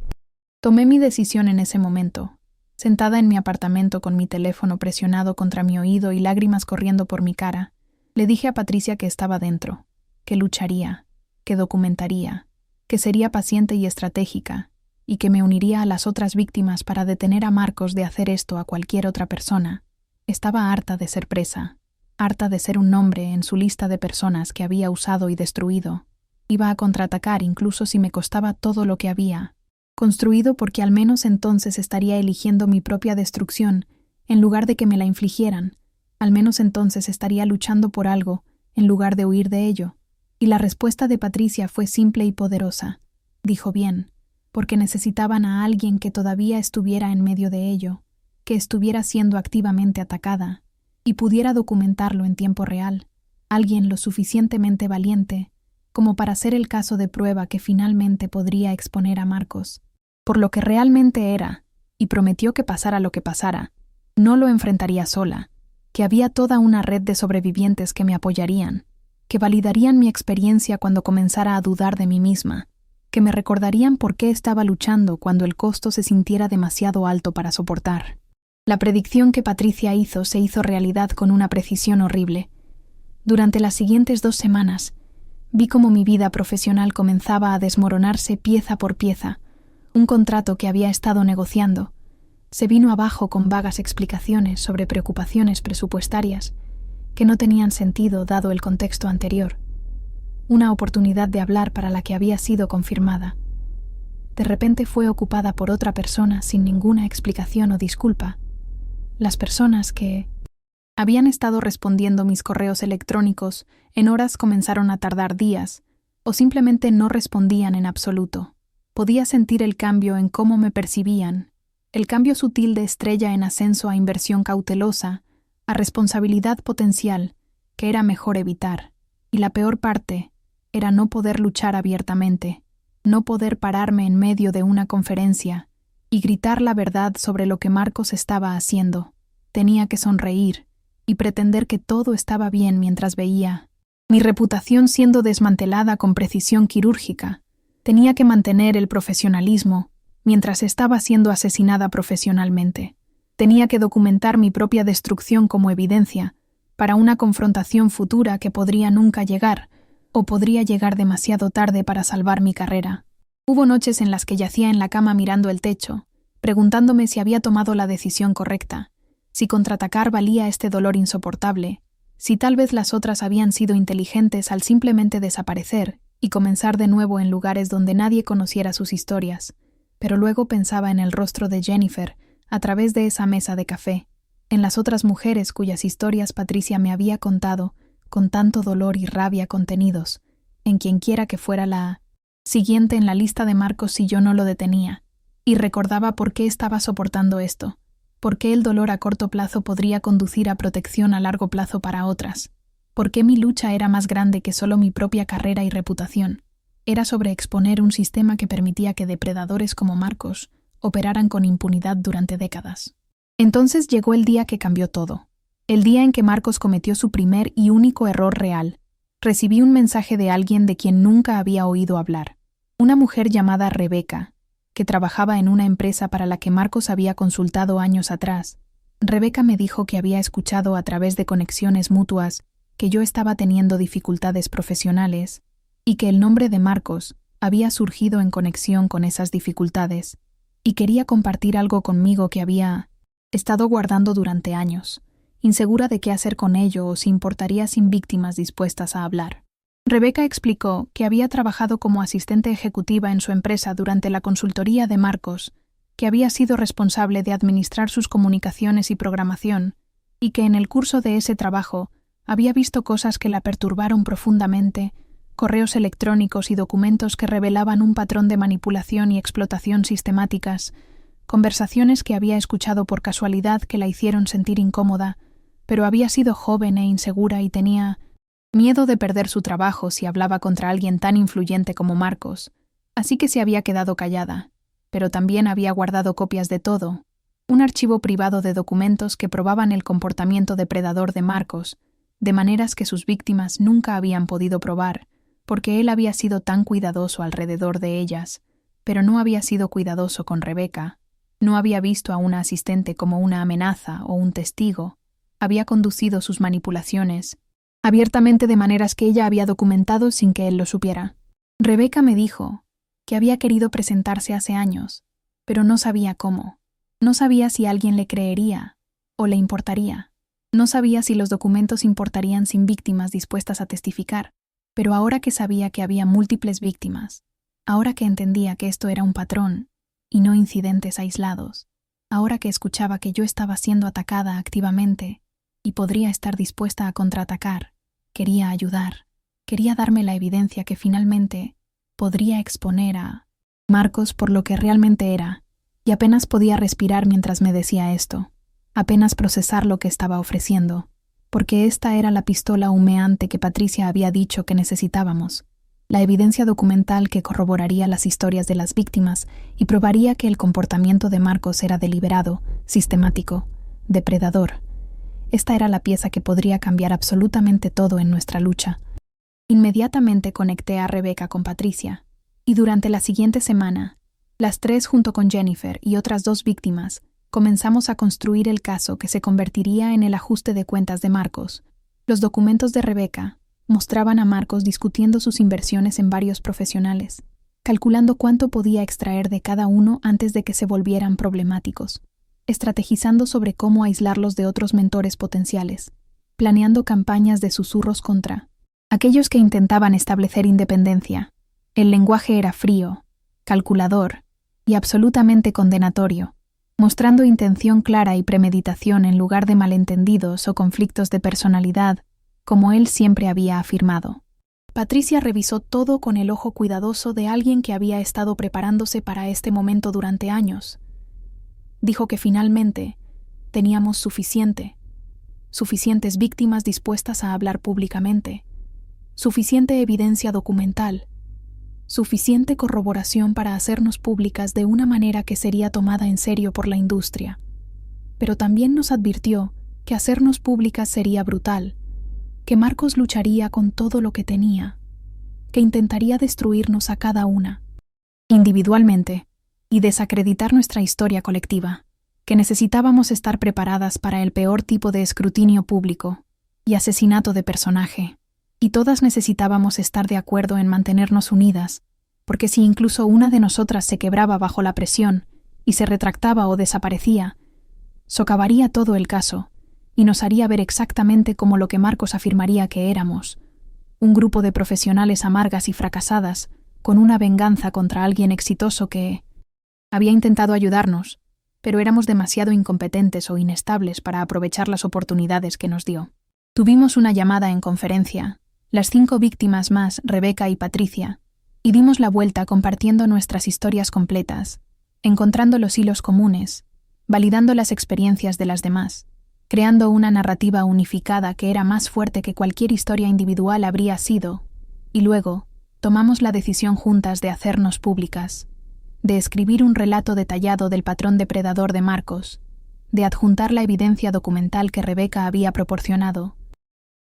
Tomé mi decisión en ese momento, sentada en mi apartamento con mi teléfono presionado contra mi oído y lágrimas corriendo por mi cara. Le dije a Patricia que estaba dentro, que lucharía, que documentaría, que sería paciente y estratégica, y que me uniría a las otras víctimas para detener a Marcos de hacer esto a cualquier otra persona. Estaba harta de ser presa, harta de ser un nombre en su lista de personas que había usado y destruido. Iba a contraatacar incluso si me costaba todo lo que había construido, porque al menos entonces estaría eligiendo mi propia destrucción en lugar de que me la infligieran. Al menos entonces estaría luchando por algo en lugar de huir de ello. Y la respuesta de Patricia fue simple y poderosa. Dijo bien, porque necesitaban a alguien que todavía estuviera en medio de ello, que estuviera siendo activamente atacada y pudiera documentarlo en tiempo real. Alguien lo suficientemente valiente como para ser el caso de prueba que finalmente podría exponer a Marcos por lo que realmente era, y prometió que pasara lo que pasara, no lo enfrentaría sola. que había toda una red de sobrevivientes que me apoyarían, que validarían mi experiencia cuando comenzara a dudar de mí misma, que me recordarían por qué estaba luchando cuando el costo se sintiera demasiado alto para soportar. La predicción que Patricia hizo se hizo realidad con una precisión horrible. Durante las siguientes 2 semanas, vi cómo mi vida profesional comenzaba a desmoronarse pieza por pieza. Un contrato que había estado negociando se vino abajo con vagas explicaciones sobre preocupaciones presupuestarias que no tenían sentido dado el contexto anterior. Una oportunidad de hablar para la que había sido confirmada. De repente fue ocupada por otra persona sin ninguna explicación o disculpa. Las personas que habían estado respondiendo mis correos electrónicos en horas comenzaron a tardar días, o simplemente no respondían en absoluto. Podía sentir el cambio en cómo me percibían, el cambio sutil de estrella en ascenso a inversión cautelosa, a responsabilidad potencial, que era mejor evitar. Y la peor parte era no poder luchar abiertamente, no poder pararme en medio de una conferencia y gritar la verdad sobre lo que Marcos estaba haciendo. Tenía que sonreír y pretender que todo estaba bien mientras veía mi reputación siendo desmantelada con precisión quirúrgica. Tenía que mantener el profesionalismo mientras estaba siendo asesinada profesionalmente. Tenía que documentar mi propia destrucción como evidencia para una confrontación futura que podría nunca llegar, o podría llegar demasiado tarde para salvar mi carrera. Hubo noches en las que yacía en la cama mirando el techo, preguntándome si había tomado la decisión correcta, si contraatacar valía este dolor insoportable, si tal vez las otras habían sido inteligentes al simplemente desaparecer y comenzar de nuevo en lugares donde nadie conociera sus historias. Pero luego pensaba en el rostro de Jennifer a través de esa mesa de café, en las otras mujeres cuyas historias Patricia me había contado con tanto dolor y rabia contenidos, en quienquiera que fuera la siguiente en la lista de Marcos si yo no lo detenía, y recordaba por qué estaba soportando esto, por qué el dolor a corto plazo podría conducir a protección a largo plazo para otras, por qué mi lucha era más grande que solo mi propia carrera y reputación. Era sobre exponer un sistema que permitía que depredadores como Marcos operaran con impunidad durante décadas. Entonces llegó el día que cambió todo. El día en que Marcos cometió su primer y único error real. Recibí un mensaje de alguien de quien nunca había oído hablar. Una mujer llamada Rebeca, que trabajaba en una empresa para la que Marcos había consultado años atrás. Rebeca me dijo que había escuchado a través de conexiones mutuas que yo estaba teniendo dificultades profesionales y que el nombre de Marcos había surgido en conexión con esas dificultades y quería compartir algo conmigo que había estado guardando durante años, insegura de qué hacer con ello o si importaría sin víctimas dispuestas a hablar. Rebeca explicó que había trabajado como asistente ejecutiva en su empresa durante la consultoría de Marcos, que había sido responsable de administrar sus comunicaciones y programación, y que en el curso de ese trabajo había visto cosas que la perturbaron profundamente, correos electrónicos y documentos que revelaban un patrón de manipulación y explotación sistemáticas, conversaciones que había escuchado por casualidad que la hicieron sentir incómoda, pero había sido joven e insegura y tenía miedo de perder su trabajo si hablaba contra alguien tan influyente como Marcos, así que se había quedado callada, pero también había guardado copias de todo, un archivo privado de documentos que probaban el comportamiento depredador de Marcos, de maneras que sus víctimas nunca habían podido probar, porque él había sido tan cuidadoso alrededor de ellas, pero no había sido cuidadoso con Rebeca. No había visto a una asistente como una amenaza o un testigo. Había conducido sus manipulaciones abiertamente de maneras que ella había documentado sin que él lo supiera. Rebeca me dijo que había querido presentarse hace años, pero no sabía cómo. No sabía si alguien le creería o le importaría. No sabía si los documentos importarían sin víctimas dispuestas a testificar. Pero ahora que sabía que había múltiples víctimas, ahora que entendía que esto era un patrón y no incidentes aislados, ahora que escuchaba que yo estaba siendo atacada activamente y podría estar dispuesta a contraatacar, quería ayudar, quería darme la evidencia que finalmente podría exponer a Marcos por lo que realmente era, y apenas podía respirar mientras me decía esto, apenas procesar lo que estaba ofreciendo, porque esta era la pistola humeante que Patricia había dicho que necesitábamos, la evidencia documental que corroboraría las historias de las víctimas y probaría que el comportamiento de Marcos era deliberado, sistemático, depredador. Esta era la pieza que podría cambiar absolutamente todo en nuestra lucha. Inmediatamente conecté a Rebecca con Patricia, y durante la siguiente semana, las tres junto con Jennifer y otras 2 víctimas, comenzamos a construir el caso que se convertiría en el ajuste de cuentas de Marcos. Los documentos de Rebecca mostraban a Marcos discutiendo sus inversiones en varios profesionales, calculando cuánto podía extraer de cada uno antes de que se volvieran problemáticos, estrategizando sobre cómo aislarlos de otros mentores potenciales, planeando campañas de susurros contra aquellos que intentaban establecer independencia. El lenguaje era frío, calculador y absolutamente condenatorio, mostrando intención clara y premeditación en lugar de malentendidos o conflictos de personalidad, como él siempre había afirmado. Patricia revisó todo con el ojo cuidadoso de alguien que había estado preparándose para este momento durante años. Dijo que finalmente teníamos suficientes víctimas dispuestas a hablar públicamente, suficiente evidencia documental, suficiente corroboración para hacernos públicas de una manera que sería tomada en serio por la industria. Pero también nos advirtió que hacernos públicas sería brutal, que Marcos lucharía con todo lo que tenía, que intentaría destruirnos a cada una, individualmente, y desacreditar nuestra historia colectiva, que necesitábamos estar preparadas para el peor tipo de escrutinio público y asesinato de personaje. Y todas necesitábamos estar de acuerdo en mantenernos unidas, porque si incluso una de nosotras se quebraba bajo la presión y se retractaba o desaparecía, socavaría todo el caso y nos haría ver exactamente como lo que Marcos afirmaría que éramos, un grupo de profesionales amargas y fracasadas con una venganza contra alguien exitoso que había intentado ayudarnos, pero éramos demasiado incompetentes o inestables para aprovechar las oportunidades que nos dio. Tuvimos una llamada en conferencia, las 5 víctimas más, Rebecca y Patricia, y dimos la vuelta compartiendo nuestras historias completas, encontrando los hilos comunes, validando las experiencias de las demás, creando una narrativa unificada que era más fuerte que cualquier historia individual habría sido, y luego tomamos la decisión juntas de hacernos públicas, de escribir un relato detallado del patrón depredador de Marcos, de adjuntar la evidencia documental que Rebecca había proporcionado,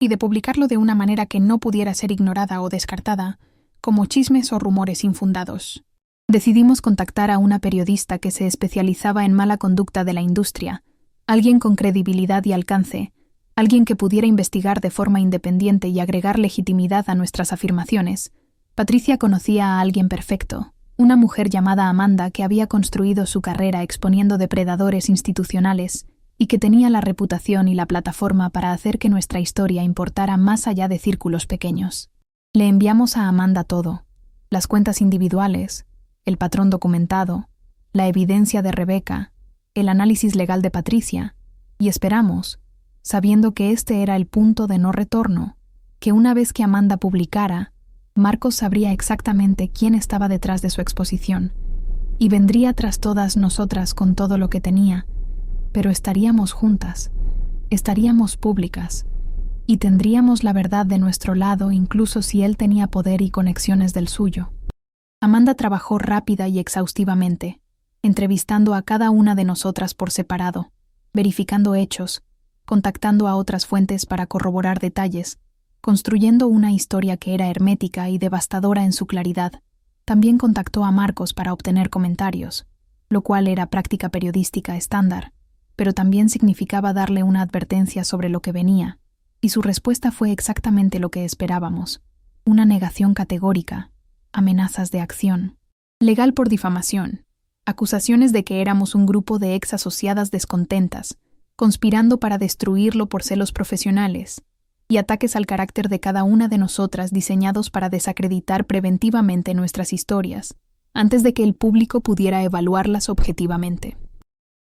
y de publicarlo de una manera que no pudiera ser ignorada o descartada, como chismes o rumores infundados. Decidimos contactar a una periodista que se especializaba en mala conducta de la industria, alguien con credibilidad y alcance, alguien que pudiera investigar de forma independiente y agregar legitimidad a nuestras afirmaciones. Patricia conocía a alguien perfecto, una mujer llamada Amanda que había construido su carrera exponiendo depredadores institucionales y que tenía la reputación y la plataforma para hacer que nuestra historia importara más allá de círculos pequeños. Le enviamos a Amanda todo, las cuentas individuales, el patrón documentado, la evidencia de Rebecca, el análisis legal de Patricia, y esperamos, sabiendo que este era el punto de no retorno, que una vez que Amanda publicara, Marcos sabría exactamente quién estaba detrás de su exposición, y vendría tras todas nosotras con todo lo que tenía, pero estaríamos juntas, estaríamos públicas, y tendríamos la verdad de nuestro lado incluso si él tenía poder y conexiones del suyo. Amanda trabajó rápida y exhaustivamente, entrevistando a cada una de nosotras por separado, verificando hechos, contactando a otras fuentes para corroborar detalles, construyendo una historia que era hermética y devastadora en su claridad. También contactó a Marcos para obtener comentarios, lo cual era práctica periodística estándar, pero también significaba darle una advertencia sobre lo que venía, y su respuesta fue exactamente lo que esperábamos, una negación categórica, amenazas de acción, legal por difamación, acusaciones de que éramos un grupo de ex asociadas descontentas, conspirando para destruirlo por celos profesionales, y ataques al carácter de cada una de nosotras diseñados para desacreditar preventivamente nuestras historias, antes de que el público pudiera evaluarlas objetivamente.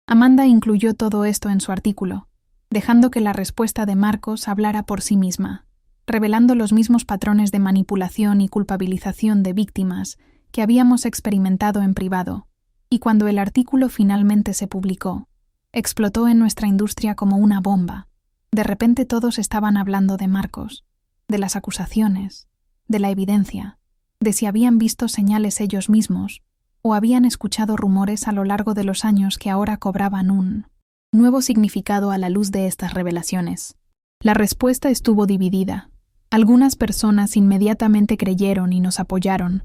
Amanda incluyó todo esto en su artículo, dejando que la respuesta de Marcos hablara por sí misma, revelando los mismos patrones de manipulación y culpabilización de víctimas que habíamos experimentado en privado, y cuando el artículo finalmente se publicó, explotó en nuestra industria como una bomba. De repente todos estaban hablando de Marcos, de las acusaciones, de la evidencia, de si habían visto señales ellos mismos, o habían escuchado rumores a lo largo de los años que ahora cobraban un nuevo significado a la luz de estas revelaciones. La respuesta estuvo dividida. Algunas personas inmediatamente creyeron y nos apoyaron,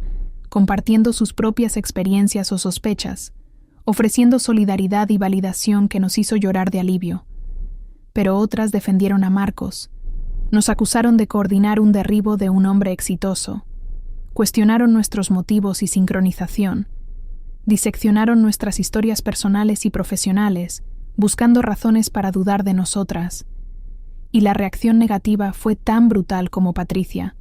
compartiendo sus propias experiencias o sospechas, ofreciendo solidaridad y validación que nos hizo llorar de alivio. Pero otras defendieron a Marcos. Nos acusaron de coordinar un derribo de un hombre exitoso. Cuestionaron nuestros motivos y sincronización. Diseccionaron nuestras historias personales y profesionales, buscando razones para dudar de nosotras. Y la reacción negativa fue tan brutal como Patricia.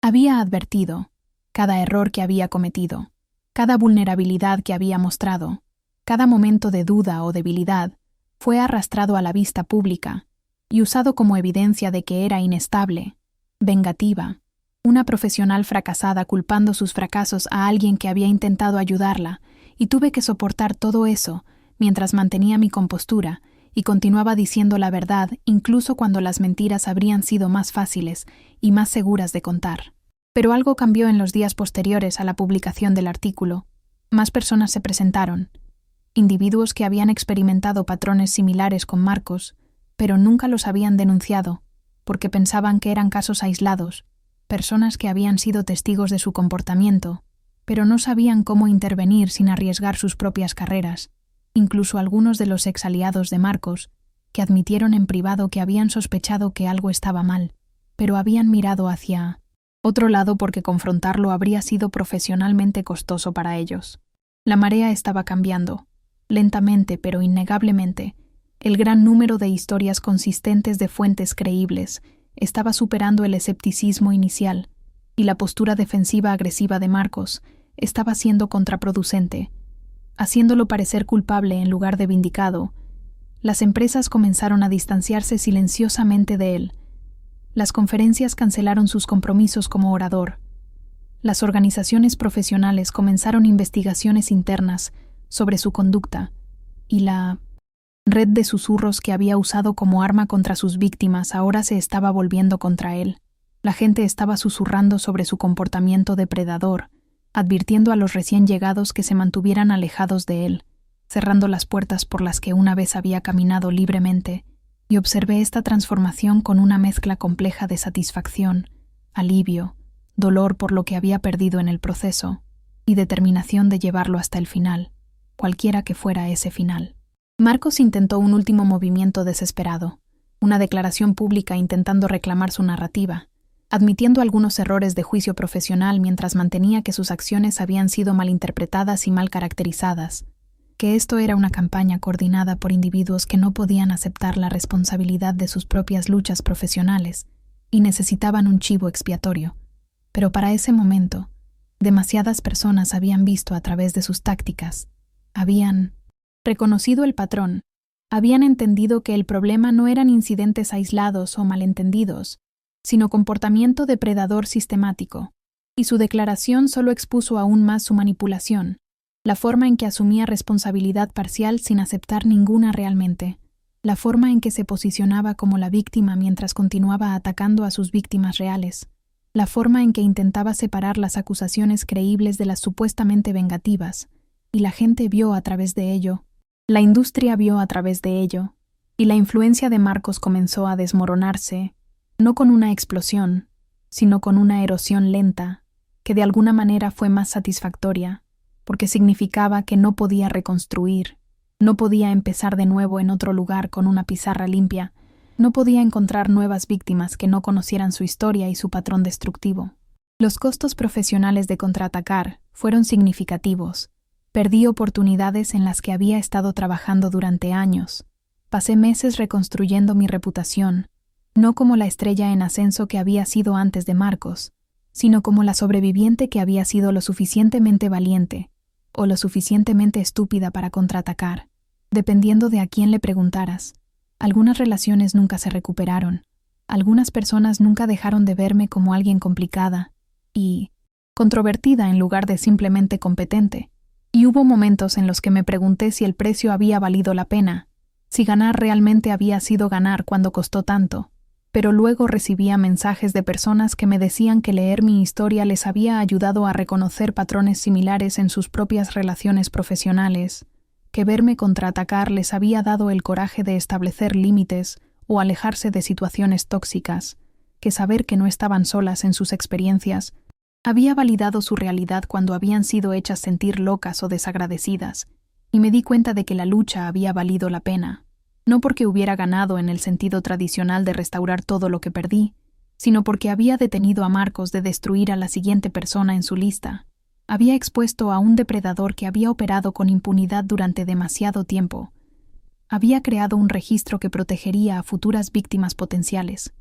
Había advertido cada error que había cometido, cada vulnerabilidad que había mostrado, cada momento de duda o debilidad, fue arrastrado a la vista pública y usado como evidencia de que era inestable, vengativa, una profesional fracasada culpando sus fracasos a alguien que había intentado ayudarla, y tuve que soportar todo eso mientras mantenía mi compostura y continuaba diciendo la verdad incluso cuando las mentiras habrían sido más fáciles y más seguras de contar. Pero algo cambió en los días posteriores a la publicación del artículo. Más personas se presentaron, individuos que habían experimentado patrones similares con Marcos, pero nunca los habían denunciado, porque pensaban que eran casos aislados, personas que habían sido testigos de su comportamiento, pero no sabían cómo intervenir sin arriesgar sus propias carreras. Incluso algunos de los exaliados de Marcos, que admitieron en privado que habían sospechado que algo estaba mal, pero habían mirado hacia otro lado porque confrontarlo habría sido profesionalmente costoso para ellos. La marea estaba cambiando, lentamente pero innegablemente. El gran número de historias consistentes de fuentes creíbles estaba superando el escepticismo inicial, y la postura defensiva agresiva de Marcos estaba siendo contraproducente, haciéndolo parecer culpable en lugar de vindicado. Las empresas comenzaron a distanciarse silenciosamente de él. Las conferencias cancelaron sus compromisos como orador. Las organizaciones profesionales comenzaron investigaciones internas sobre su conducta, y la red de susurros que había usado como arma contra sus víctimas ahora se estaba volviendo contra él. La gente estaba susurrando sobre su comportamiento depredador, advirtiendo a los recién llegados que se mantuvieran alejados de él, cerrando las puertas por las que una vez había caminado libremente, y observé esta transformación con una mezcla compleja de satisfacción, alivio, dolor por lo que había perdido en el proceso, y determinación de llevarlo hasta el final, cualquiera que fuera ese final. Marcos intentó un último movimiento desesperado, una declaración pública intentando reclamar su narrativa, admitiendo algunos errores de juicio profesional mientras mantenía que sus acciones habían sido malinterpretadas y mal caracterizadas, que esto era una campaña coordinada por individuos que no podían aceptar la responsabilidad de sus propias luchas profesionales y necesitaban un chivo expiatorio. Pero para ese momento, demasiadas personas habían visto a través de sus tácticas, habían reconocido el patrón, habían entendido que el problema no eran incidentes aislados o malentendidos, sino comportamiento depredador sistemático, y su declaración solo expuso aún más su manipulación, la forma en que asumía responsabilidad parcial sin aceptar ninguna realmente, la forma en que se posicionaba como la víctima mientras continuaba atacando a sus víctimas reales, la forma en que intentaba separar las acusaciones creíbles de las supuestamente vengativas, y la gente vio a través de ello, la industria vio a través de ello, y la influencia de Marcos comenzó a desmoronarse, no con una explosión, sino con una erosión lenta, que de alguna manera fue más satisfactoria, porque significaba que no podía reconstruir, no podía empezar de nuevo en otro lugar con una pizarra limpia, no podía encontrar nuevas víctimas que no conocieran su historia y su patrón destructivo. Los costos profesionales de contraatacar fueron significativos. Perdí oportunidades en las que había estado trabajando durante años. Pasé meses reconstruyendo mi reputación, no como la estrella en ascenso que había sido antes de Marcos, sino como la sobreviviente que había sido lo suficientemente valiente o lo suficientemente estúpida para contraatacar, dependiendo de a quién le preguntaras. Algunas relaciones nunca se recuperaron, algunas personas nunca dejaron de verme como alguien complicada y controvertida en lugar de simplemente competente, y hubo momentos en los que me pregunté si el precio había valido la pena, si ganar realmente había sido ganar cuando costó tanto. Pero luego recibía mensajes de personas que me decían que leer mi historia les había ayudado a reconocer patrones similares en sus propias relaciones profesionales, que verme contraatacar les había dado el coraje de establecer límites o alejarse de situaciones tóxicas, que saber que no estaban solas en sus experiencias había validado su realidad cuando habían sido hechas sentir locas o desagradecidas, y me di cuenta de que la lucha había valido la pena, no porque hubiera ganado en el sentido tradicional de restaurar todo lo que perdí, sino porque había detenido a Marcos de destruir a la siguiente persona en su lista. Había expuesto a un depredador que había operado con impunidad durante demasiado tiempo. Había creado un registro que protegería a futuras víctimas potenciales.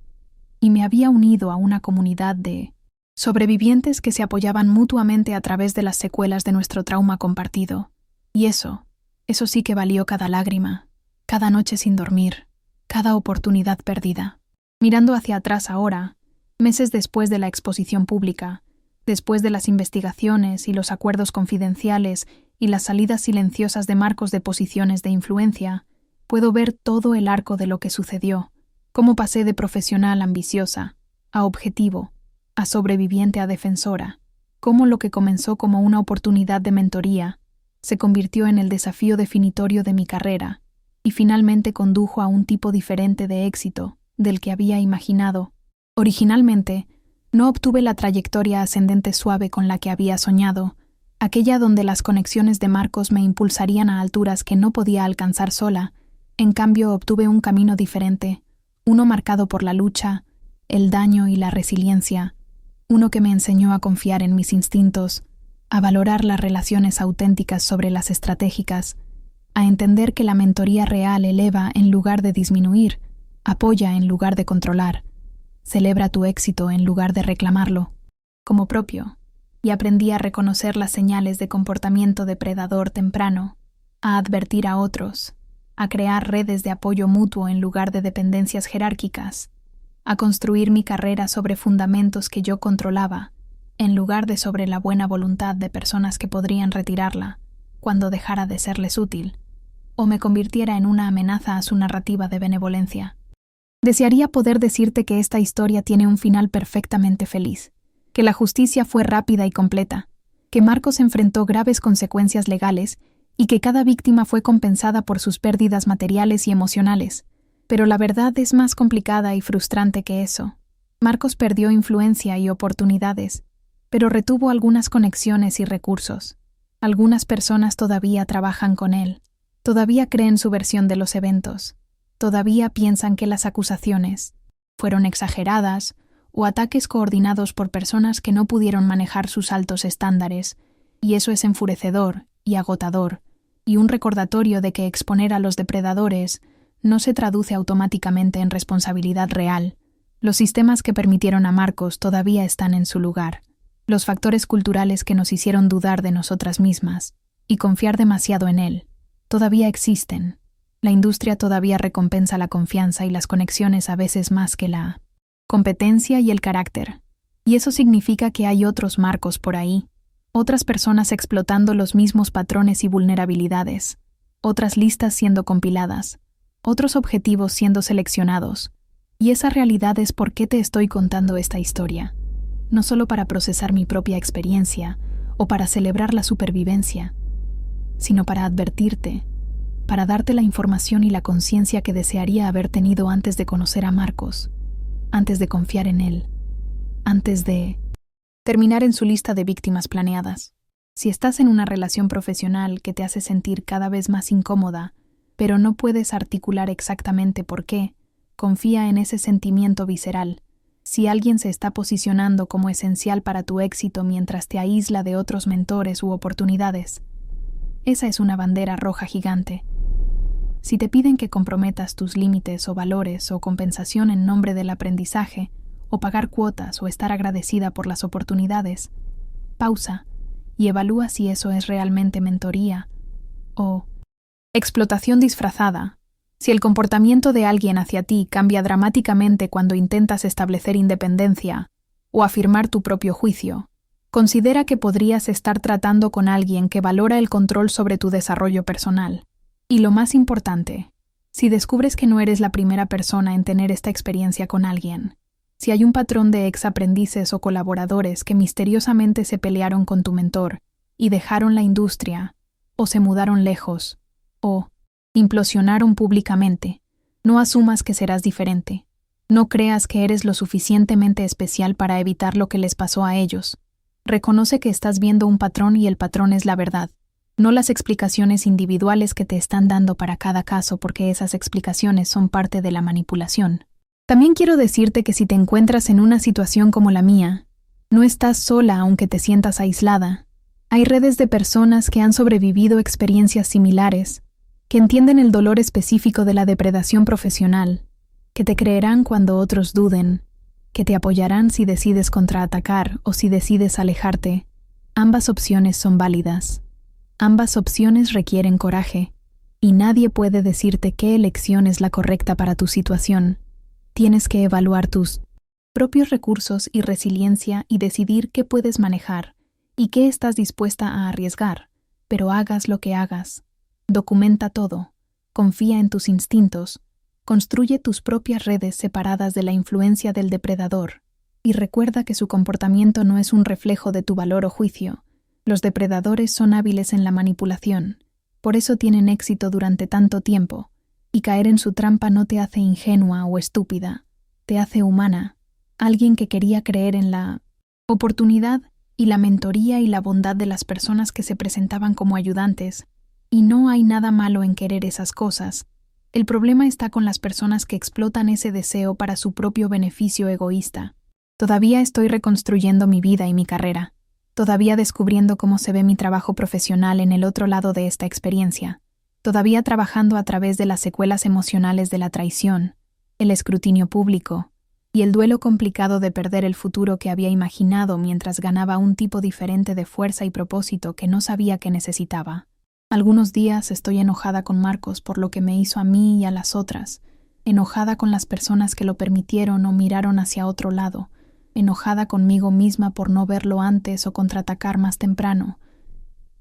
Y me había unido a una comunidad de sobrevivientes que se apoyaban mutuamente a través de las secuelas de nuestro trauma compartido. Y eso sí que valió cada lágrima, cada noche sin dormir, cada oportunidad perdida. Mirando hacia atrás ahora, meses después de la exposición pública, después de las investigaciones y los acuerdos confidenciales y las salidas silenciosas de Marcos de posiciones de influencia, puedo ver todo el arco de lo que sucedió, cómo pasé de profesional ambiciosa a objetivo, a sobreviviente a defensora, cómo lo que comenzó como una oportunidad de mentoría se convirtió en el desafío definitorio de mi carrera y finalmente condujo a un tipo diferente de éxito del que había imaginado. Originalmente, no obtuve la trayectoria ascendente suave con la que había soñado, aquella donde las conexiones de Marcos me impulsarían a alturas que no podía alcanzar sola. En cambio, obtuve un camino diferente, uno marcado por la lucha, el daño y la resiliencia, uno que me enseñó a confiar en mis instintos, a valorar las relaciones auténticas sobre las estratégicas, a entender que la mentoría real eleva en lugar de disminuir, apoya en lugar de controlar, celebra tu éxito en lugar de reclamarlo, como propio, y aprendí a reconocer las señales de comportamiento depredador temprano, a advertir a otros, a crear redes de apoyo mutuo en lugar de dependencias jerárquicas, a construir mi carrera sobre fundamentos que yo controlaba, en lugar de sobre la buena voluntad de personas que podrían retirarla cuando dejara de serles útil, o me convirtiera en una amenaza a su narrativa de benevolencia. Desearía poder decirte que esta historia tiene un final perfectamente feliz, que la justicia fue rápida y completa, que Marcos enfrentó graves consecuencias legales y que cada víctima fue compensada por sus pérdidas materiales y emocionales. Pero la verdad es más complicada y frustrante que eso. Marcos perdió influencia y oportunidades, pero retuvo algunas conexiones y recursos. Algunas personas todavía trabajan con él, todavía creen su versión de los eventos, todavía piensan que las acusaciones fueron exageradas o ataques coordinados por personas que no pudieron manejar sus altos estándares, y eso es enfurecedor y agotador, y un recordatorio de que exponer a los depredadores no se traduce automáticamente en responsabilidad real. Los sistemas que permitieron a Marcos todavía están en su lugar. Los factores culturales que nos hicieron dudar de nosotras mismas y confiar demasiado en él todavía existen. La industria todavía recompensa la confianza y las conexiones a veces más que la competencia y el carácter. Y eso significa que hay otros Marcos por ahí, otras personas explotando los mismos patrones y vulnerabilidades, otras listas siendo compiladas, otros objetivos siendo seleccionados. Y esa realidad es por qué te estoy contando esta historia. No solo para procesar mi propia experiencia o para celebrar la supervivencia, sino para advertirte, para darte la información y la conciencia que desearía haber tenido antes de conocer a Marcos, antes de confiar en él, antes de terminar en su lista de víctimas planeadas. Si estás en una relación profesional que te hace sentir cada vez más incómoda, pero no puedes articular exactamente por qué, confía en ese sentimiento visceral. Si alguien se está posicionando como esencial para tu éxito mientras te aísla de otros mentores u oportunidades, esa es una bandera roja gigante. Si te piden que comprometas tus límites o valores o compensación en nombre del aprendizaje, o pagar cuotas o estar agradecida por las oportunidades, pausa y evalúa si eso es realmente mentoría o explotación disfrazada. Si el comportamiento de alguien hacia ti cambia dramáticamente cuando intentas establecer independencia o afirmar tu propio juicio, considera que podrías estar tratando con alguien que valora el control sobre tu desarrollo personal. Y lo más importante, si descubres que no eres la primera persona en tener esta experiencia con alguien, si hay un patrón de ex-aprendices o colaboradores que misteriosamente se pelearon con tu mentor y dejaron la industria, o se mudaron lejos, o implosionaron públicamente. No asumas que serás diferente. No creas que eres lo suficientemente especial para evitar lo que les pasó a ellos. Reconoce que estás viendo un patrón y el patrón es la verdad, no las explicaciones individuales que te están dando para cada caso, porque esas explicaciones son parte de la manipulación. También quiero decirte que si te encuentras en una situación como la mía, no estás sola aunque te sientas aislada. Hay redes de personas que han sobrevivido experiencias similares, que entienden el dolor específico de la depredación profesional, que te creerán cuando otros duden, que te apoyarán si decides contraatacar o si decides alejarte. Ambas opciones son válidas. Ambas opciones requieren coraje, y nadie puede decirte qué elección es la correcta para tu situación. Tienes que evaluar tus propios recursos y resiliencia y decidir qué puedes manejar y qué estás dispuesta a arriesgar, pero hagas lo que hagas. Documenta todo, confía en tus instintos, construye tus propias redes separadas de la influencia del depredador, y recuerda que su comportamiento no es un reflejo de tu valor o juicio. Los depredadores son hábiles en la manipulación, por eso tienen éxito durante tanto tiempo, y caer en su trampa no te hace ingenua o estúpida, te hace humana, alguien que quería creer en la oportunidad y la mentoría y la bondad de las personas que se presentaban como ayudantes, y no hay nada malo en querer esas cosas. El problema está con las personas que explotan ese deseo para su propio beneficio egoísta. Todavía estoy reconstruyendo mi vida y mi carrera, todavía descubriendo cómo se ve mi trabajo profesional en el otro lado de esta experiencia, todavía trabajando a través de las secuelas emocionales de la traición, el escrutinio público, y el duelo complicado de perder el futuro que había imaginado mientras ganaba un tipo diferente de fuerza y propósito que no sabía que necesitaba. Algunos días estoy enojada con Marcos por lo que me hizo a mí y a las otras, enojada con las personas que lo permitieron o miraron hacia otro lado, enojada conmigo misma por no verlo antes o contraatacar más temprano,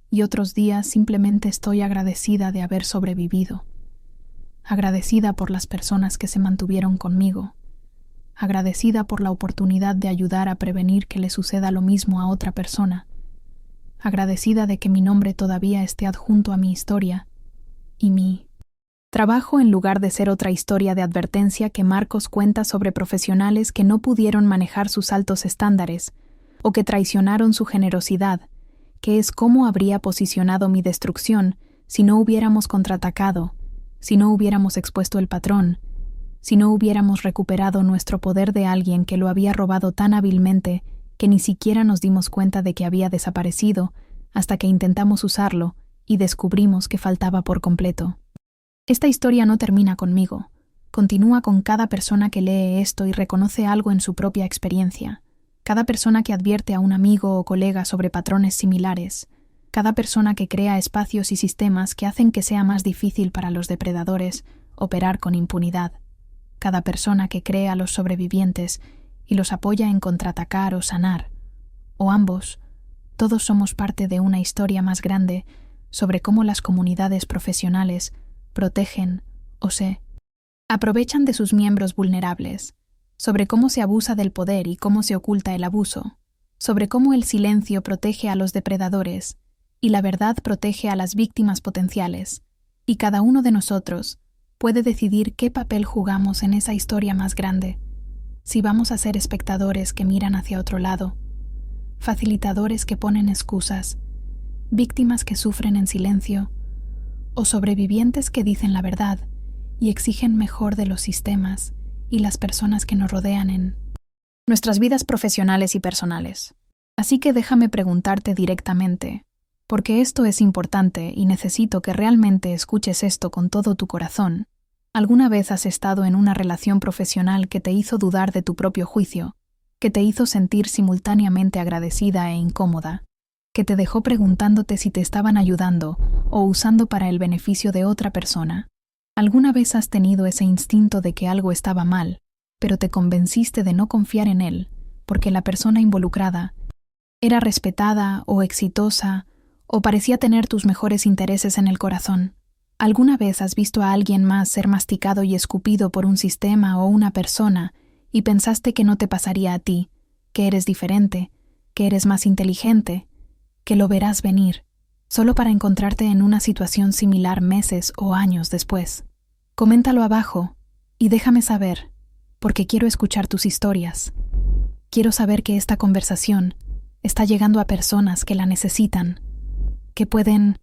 y otros días simplemente estoy agradecida de haber sobrevivido, agradecida por las personas que se mantuvieron conmigo, agradecida por la oportunidad de ayudar a prevenir que le suceda lo mismo a otra persona, agradecida de que mi nombre todavía esté adjunto a mi historia y mi trabajo en lugar de ser otra historia de advertencia que Marcos cuenta sobre profesionales que no pudieron manejar sus altos estándares o que traicionaron su generosidad, que es cómo habría posicionado mi destrucción si no hubiéramos contraatacado, si no hubiéramos expuesto el patrón, si no hubiéramos recuperado nuestro poder de alguien que lo había robado tan hábilmente que ni siquiera nos dimos cuenta de que había desaparecido hasta que intentamos usarlo y descubrimos que faltaba por completo. Esta historia no termina conmigo, continúa con cada persona que lee esto y reconoce algo en su propia experiencia, cada persona que advierte a un amigo o colega sobre patrones similares, cada persona que crea espacios y sistemas que hacen que sea más difícil para los depredadores operar con impunidad, cada persona que crea a los sobrevivientes y los apoya en contraatacar o sanar, o ambos. Todos somos parte de una historia más grande sobre cómo las comunidades profesionales protegen o se aprovechan de sus miembros vulnerables, sobre cómo se abusa del poder y cómo se oculta el abuso, sobre cómo el silencio protege a los depredadores y la verdad protege a las víctimas potenciales, y cada uno de nosotros puede decidir qué papel jugamos en esa historia más grande. Si vamos a ser espectadores que miran hacia otro lado, facilitadores que ponen excusas, víctimas que sufren en silencio, o sobrevivientes que dicen la verdad y exigen mejor de los sistemas y las personas que nos rodean en nuestras vidas profesionales y personales. Así que déjame preguntarte directamente, porque esto es importante y necesito que realmente escuches esto con todo tu corazón. ¿Alguna vez has estado en una relación profesional que te hizo dudar de tu propio juicio, que te hizo sentir simultáneamente agradecida e incómoda, que te dejó preguntándote si te estaban ayudando o usando para el beneficio de otra persona? ¿Alguna vez has tenido ese instinto de que algo estaba mal, pero te convenciste de no confiar en él, porque la persona involucrada era respetada o exitosa o parecía tener tus mejores intereses en el corazón? ¿Alguna vez has visto a alguien más ser masticado y escupido por un sistema o una persona y pensaste que no te pasaría a ti, que eres diferente, que eres más inteligente, que lo verás venir? solo para encontrarte en una situación similar meses o años después. Coméntalo abajo y déjame saber, porque quiero escuchar tus historias. Quiero saber que esta conversación está llegando a personas que la necesitan, que pueden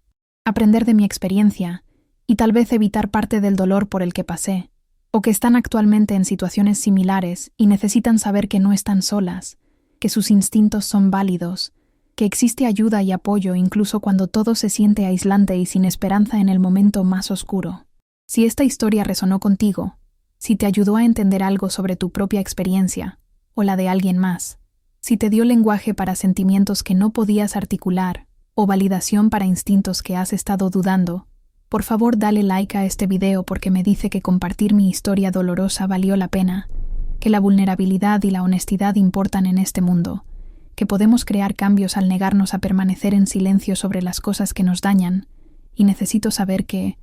aprender de mi experiencia y tal vez evitar parte del dolor por el que pasé, o que están actualmente en situaciones similares y necesitan saber que no están solas, que sus instintos son válidos, que existe ayuda y apoyo incluso cuando todo se siente aislante y sin esperanza en el momento más oscuro. Si esta historia resonó contigo, si te ayudó a entender algo sobre tu propia experiencia o la de alguien más, si te dio lenguaje para sentimientos que no podías articular o validación para instintos que has estado dudando, por favor dale like a este video porque me dice que compartir mi historia dolorosa valió la pena, que la vulnerabilidad y la honestidad importan en este mundo, que podemos crear cambios al negarnos a permanecer en silencio sobre las cosas que nos dañan, y necesito saber que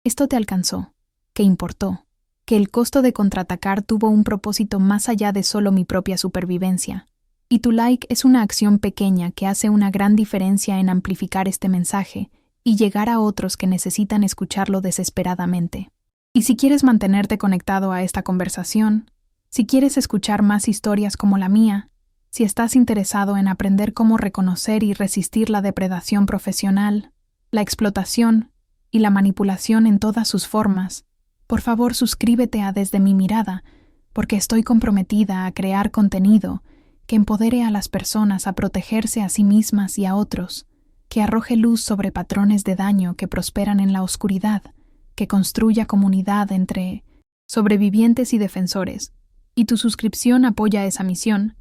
esto te alcanzó, que importó, que el costo de contraatacar tuvo un propósito más allá de solo mi propia supervivencia. Y tu like es una acción pequeña que hace una gran diferencia en amplificar este mensaje y llegar a otros que necesitan escucharlo desesperadamente. Y si quieres mantenerte conectado a esta conversación, si quieres escuchar más historias como la mía, si estás interesado en aprender cómo reconocer y resistir la depredación profesional, la explotación y la manipulación en todas sus formas, por favor suscríbete a Desde mi Mirada, porque estoy comprometida a crear contenido que empodere a las personas a protegerse a sí mismas y a otros, que arroje luz sobre patrones de daño que prosperan en la oscuridad, que construya comunidad entre sobrevivientes y defensores. Y tu suscripción apoya esa misión.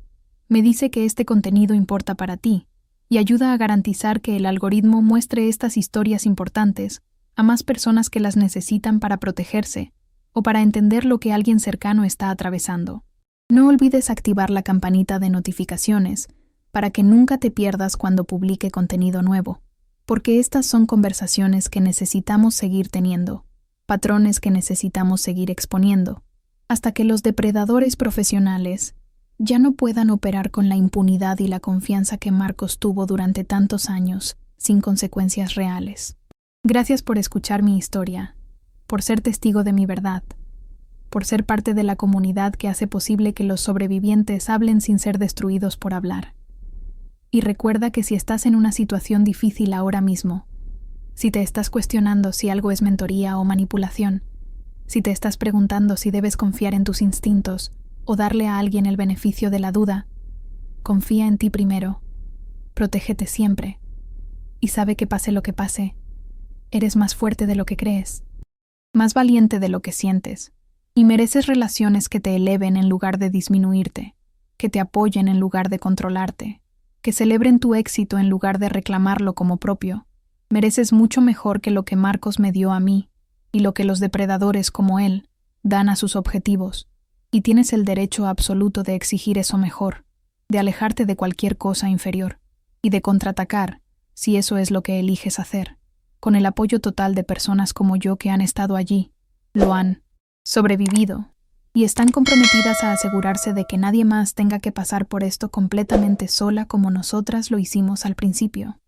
Me dice que este contenido importa para ti y ayuda a garantizar que el algoritmo muestre estas historias importantes a más personas que las necesitan para protegerse o para entender lo que alguien cercano está atravesando. No olvides activar la campanita de notificaciones para que nunca te pierdas cuando publique contenido nuevo, porque estas son conversaciones que necesitamos seguir teniendo, patrones que necesitamos seguir exponiendo, hasta que los depredadores profesionales ya no puedan operar con la impunidad y la confianza que Marcos tuvo durante tantos años, sin consecuencias reales. Gracias por escuchar mi historia, por ser testigo de mi verdad, por ser parte de la comunidad que hace posible que los sobrevivientes hablen sin ser destruidos por hablar. Y recuerda que si estás en una situación difícil ahora mismo, si te estás cuestionando si algo es mentoría o manipulación, si te estás preguntando si debes confiar en tus instintos o darle a alguien el beneficio de la duda, confía en ti primero, protégete siempre, y sabe que pase lo que pase, eres más fuerte de lo que crees, más valiente de lo que sientes, y mereces relaciones que te eleven en lugar de disminuirte, que te apoyen en lugar de controlarte, que celebren tu éxito en lugar de reclamarlo como propio. Mereces mucho mejor que lo que Marcos me dio a mí y lo que los depredadores como él dan a sus objetivos, y tienes el derecho absoluto de exigir eso mejor, de alejarte de cualquier cosa inferior y de contraatacar, si eso es lo que eliges hacer, con el apoyo total de personas como yo que han estado allí, lo han sobrevivido y están comprometidas a asegurarse de que nadie más tenga que pasar por esto completamente sola como nosotras lo hicimos al principio.